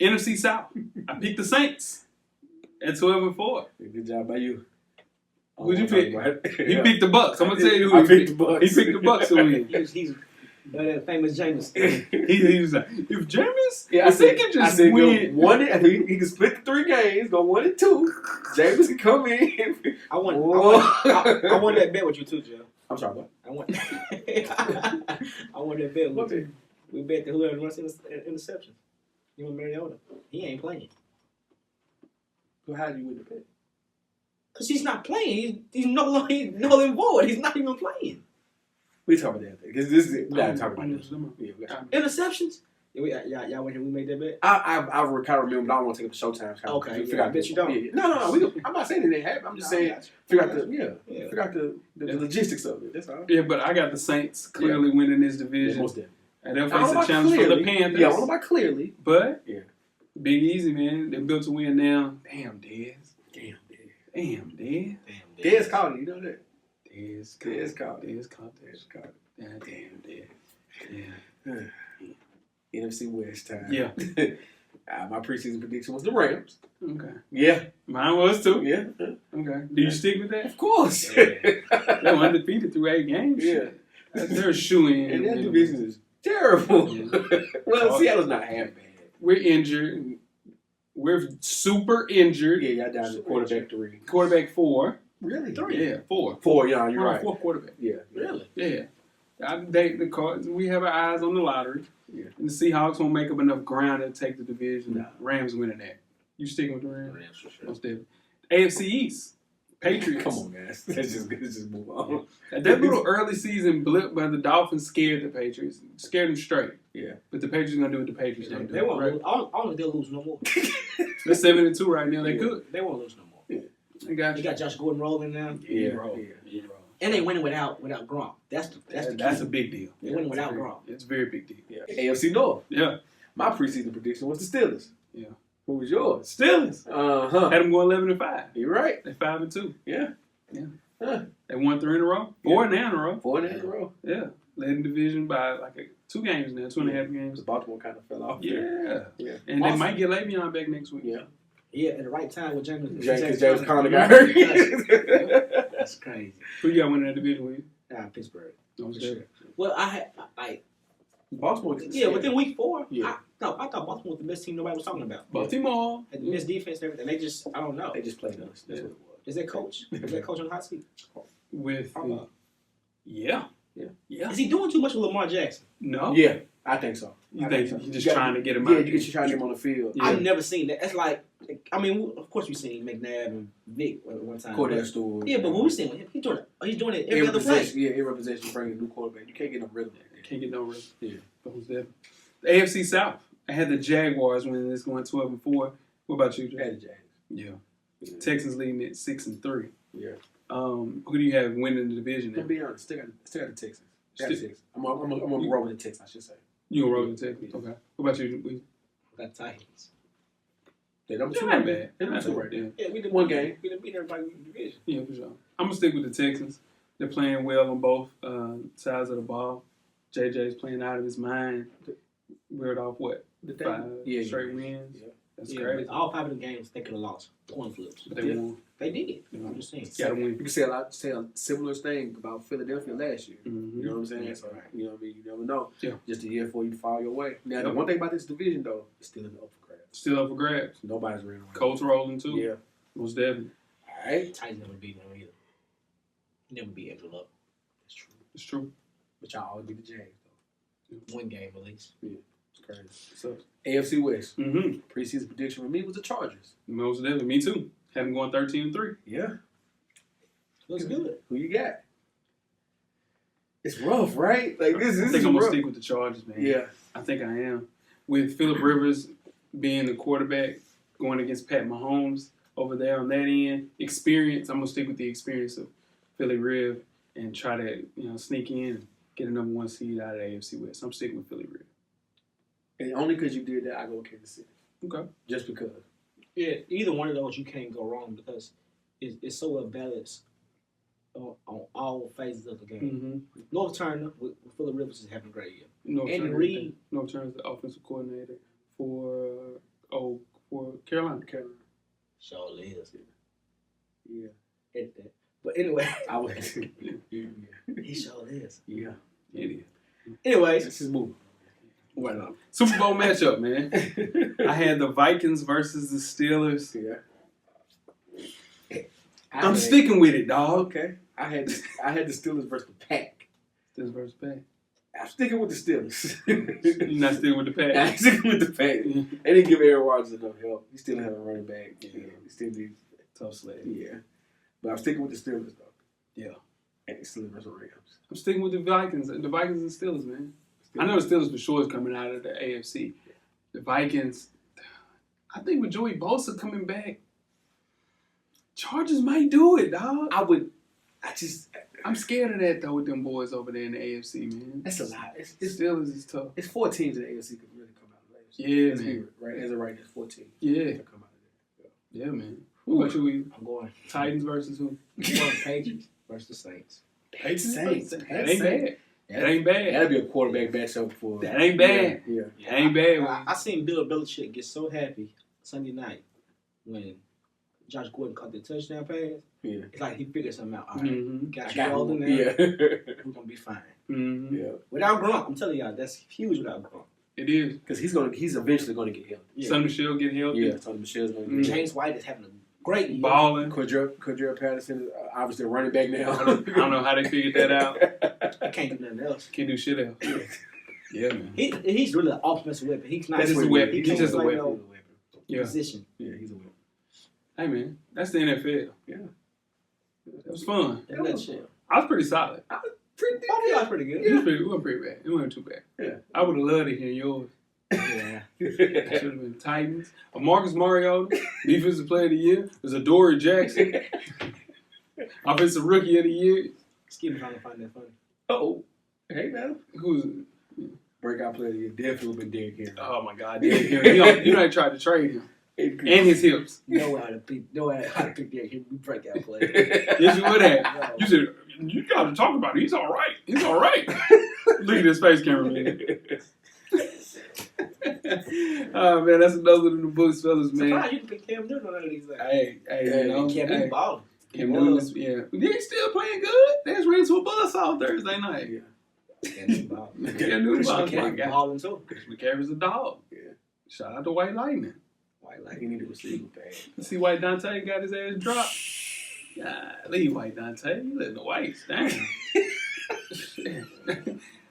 NFC South. I picked the Saints at 12-4. Good job by you. Who'd you pick? He picked the Bucks. I'm gonna tell you who I picked the Bucks. He picked the Bucks to win. He's that famous Jameis. he was like, if Jameis, I said, he can just win. He can split the 3 games, go 1-2. Jameis can come in. I won that bet with you too, Joe. I'm sorry, what? I won that bet with you. We bet that whoever runs interceptions. You and Mariota. He ain't playing. So how did you win the bet? Because he's not playing. He's null and void. He's not even playing. We talk about that because this is we gotta talk about this. Yeah, we gotta. Interceptions? Yeah, y'all went here. We made that bet. I kind of remember, but I don't want to take up the showtime. Okay, figure out bet you don't. Yeah. No. I'm not saying it didn't happen. I'm just saying figure out the logistics of it. That's all. Yeah, but I got the Saints clearly winning this division. Most definitely. And they'll face a challenge from the Panthers. Yeah, I don't know about clearly. But Big Easy, man. They're built to win now. Damn, Dez. Dez called it. You know that? Dez called it. Damn, Dez. Yeah. NFC West time. Yeah. My preseason prediction was the Rams. Okay. Yeah. Mine was too. Yeah. Okay. Do you stick with that? Of course. They were undefeated through 8 games. Yeah. They're a shoo-in. And that division is terrible. Yeah. Well, Seattle's not half bad. We're injured. We're super injured. Yeah, y'all down to quarterback 3. Quarterback 4. Really? 3. Yeah, 4. 4, yeah, you're right. 4th quarterback. Yeah. Really? Yeah. The Cards. We have our eyes on the lottery. Yeah. And the Seahawks won't make up enough ground to take the division. Nah. Rams winning that. You sticking with the Rams? Rams for sure. Most definitely. AFC East. Patriots. Come on, guys. Let's just move on. That little early season blip by the Dolphins scared the Patriots. Scared them straight. Yeah. But the Patriots are going to do what the Patriots don't do. They won't right? lose. I don't think they'll lose no more. They're 7-2 right now. They could. They won't lose no more. Yeah. They got They got Josh Gordon rolling now. Yeah. And they winning without Gronk. That's the That's key. a big deal. They winning without Gronk. It's a very big deal. Yeah. AFC North. Yeah. My preseason prediction was the Steelers. Yeah. Who was yours? Steelers. Uh-huh. Had them going 11-5. You're right. They're 5-2. Yeah. They won 3 in a row. 4 now in a row. 4 in a row. Yeah. Led the division by 2 games now. 2.5 games. Baltimore kind of fell off. Yeah. Yeah. And they might get Le'Veon back next week. Yeah. Yeah, at the right time with James. Because James Conner got hurt. That's crazy. Who you got winning that division with you? Pittsburgh. No, For sure. Well, I Baltimore. within week 4. Yeah. No, I thought Baltimore was the best team nobody was talking about. Baltimore. Had the best defense and everything. They just, I don't know. They just played us. That's what it was. Is that coach? Is that coach on the hot seat? With Harbaugh. Yeah. Is he doing too much with Lamar Jackson? No. Yeah, I think so. You I think so. you're just You trying to get him Yeah, out? you trying to get him on the field. Yeah. I've never seen that. That's like, I mean, of course we've seen McNabb and Vic at one time. Cordell Stewart. Yeah, but what we seen with him, he's doing it every other play. Yeah, every possession bringing a new quarterback. You can't get no rhythm like that. Can't get no rhythm. Yeah. But who's that? The AFC South. I had the Jaguars winning this, going 12-4. What about you, Jay? Had the Jags. Yeah. Texans leading at 6-3. Yeah. Who do you have winning the division To now? be honest, still got the Texans. Got the Texans. I'm gonna roll with the Texans, I should say. You gonna roll with the Texans? Okay. What about you? Got Titans. They're number two They're right not there. bad. They're number two Not right bad. there. Yeah, we did One game. We done beat everybody in the division. Yeah, for sure. I'm gonna stick with the Texans. They're playing well on both sides of the ball. JJ's playing out of his mind. Reeled off what? The thing- 5 yeah, straight yeah. wins. Yeah. That's Yeah, crazy. but all 5 of the games they could have lost. Coin flips. But they won. They did. Yeah. I'm just saying. Gotta win. You can say a similar thing about Philadelphia last year. Mm-hmm. You know what I'm saying? Yeah, So, right. you know what I mean? You never know. Yeah. Just a year before you fall your way. Now, the Yep. one thing about this division, though, it's still in the up for grabs. Still up for grabs. Nobody's running around. Colts rolling too. Yeah. Most definitely. All right. Titans never beat them either. Never beat Andrew Luck. That's true. It's true. But y'all always beat the Jags, though. One game at least. It's crazy. So. AFC West. Mm-hmm. Preseason prediction for me was the Chargers. Most definitely. Me too. Have them going 13-3. Yeah. Looks good. Who you got? It's rough, right? Like this I is think I'm gonna rough. stick with the Chargers, man. Yeah. I think I am. With Phillip Rivers being the quarterback going against Pat Mahomes over there on that end, experience. I'm gonna stick with the experience of Philly Riv and try to sneak in and get a number 1 seed out of the AFC West. I'm sticking with Philly Riv. And only because you did that, I go with Kansas City. Okay. Just because. Yeah, either one of those you can't go wrong because it's so well balanced on all phases of the game. Mm-hmm. North Turner with Phillip Rivers is having a great year. North Andy Turner, Reid. North Turner's the offensive coordinator for Carolina. Carolina. Sure is. Yeah. But anyway, I would. Yeah. he sure is. Yeah. Idiot. Anyways, Let's just move. why not? Super Bowl matchup, man. I had the Vikings versus the Steelers. Yeah. I'm sticking with it, dog. Okay. I had the Steelers versus the Pack. Steelers versus Pack. I'm sticking with the Steelers. You're not sticking with the Pack. I'm sticking with the Pack. They didn't give Aaron Rodgers enough help. He still have a running back. Yeah. He still needs. Tough sled. Yeah. But I'm sticking with the Steelers though. Yeah. And the Steelers versus Rams. I'm sticking with the Vikings. The Vikings and Steelers, man. I know the Steelers for sure is coming out of the AFC. The Vikings, I think with Joey Bosa coming back, Chargers might do it, dog. I'm scared of that though with them boys over there in the AFC, man. That's a lot. It's Steelers is tough. it's 4 teams in the AFC could really come out of the AFC. Yeah, Let's be man. real, right? As of right, there's 4 teams. Yeah, that come out of yeah, man. What about you? I'm going Titans versus who? Patriots versus the Saints. there. Saints. That ain't bad. That ain't bad. That'd be a quarterback matchup for. That ain't bad. Yeah. That ain't bad. I seen Bill Belichick get so happy Sunday night when Josh Gordon caught the touchdown pass. Yeah. It's like he figured something out. All right, Mm-hmm. got I you rolling now. Yeah. We're gonna be fine. Mm-hmm. Yeah. Without Gronk, I'm telling y'all, that's huge without Gronk. It is. Because he's eventually gonna get healthy. Yeah. Sonny Michelle getting healthy. Yeah. Tony Michelle's gonna get healthy. James White is having a great year. Balling. Cordell Patterson is obviously a running back now. I don't know how they figured that out. He can't do nothing else. Can't do shit else. Yeah, man. He's really an offensive weapon. He's not That's just a weapon. He He's can't just a play weapon. no Yeah. position. Yeah, he's a winner. Hey, man. That's the NFL. Yeah. It was fun. In a nutshell. I was pretty solid. Pretty Oh, yeah, pretty good. It wasn't pretty bad. It wasn't too bad. Yeah. I would have loved to hear yours. Yeah. It should have been Titans. A Marcus Mariota, Defensive Player of the Year. There's a Dory Jackson, Offensive Rookie of the Year. Skip trying to find that funny. Oh, hey now. Who's? Breakout player of the year definitely would have been Derrick Henry. Oh my God, Derrick Henry. You know they tried to trade him and his hips. You know how to pick Derrick Henry. We break out play. Yes, you would have. No. You said you got to talk about it. He's all right. He's all right. Look at his face, cameraman. Oh man, that's another one of the books, fellas, man. Surprised you didn't pick Cam Newton on none of these things. Hey, you know, Cam Newton balling. Cam Newton is, yeah. They still playing good. They just ran into a buzzsaw Thursday night. Yeah. Cam Newton balling. Cam Newton Christian balling. McCaffrey balling too. Chris McCaffrey's a dog. Yeah. Shout out to White Lightning. White like he need a receiver badge. You see White Dante got his ass dropped? Yeah, leave White Dante. You letting the whites. Damn.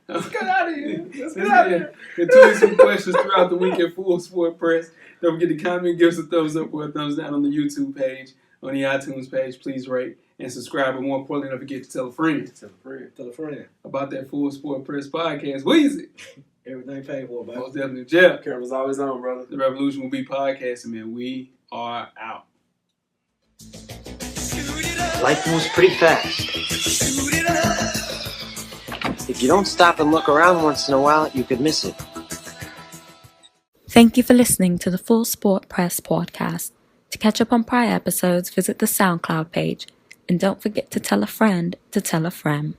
Let's get out of here. Let's get out of here. And tweet some questions throughout the week at Full Sport Press. Don't forget to comment, give us a thumbs up or a thumbs down on the YouTube page, on the iTunes page. Please rate and subscribe. But more importantly, don't forget to tell a friend. Tell a friend. About that Full Sport Press podcast. Weezy. Everything paid for, baby. Most definitely. Jeff. Camera's always on, brother. The revolution will be podcasting, man. We are out. Life moves pretty fast. If you don't stop and look around once in a while, you could miss it. Thank you for listening to the Full Sport Press podcast. To catch up on prior episodes, visit the SoundCloud page. And don't forget to tell a friend to tell a friend.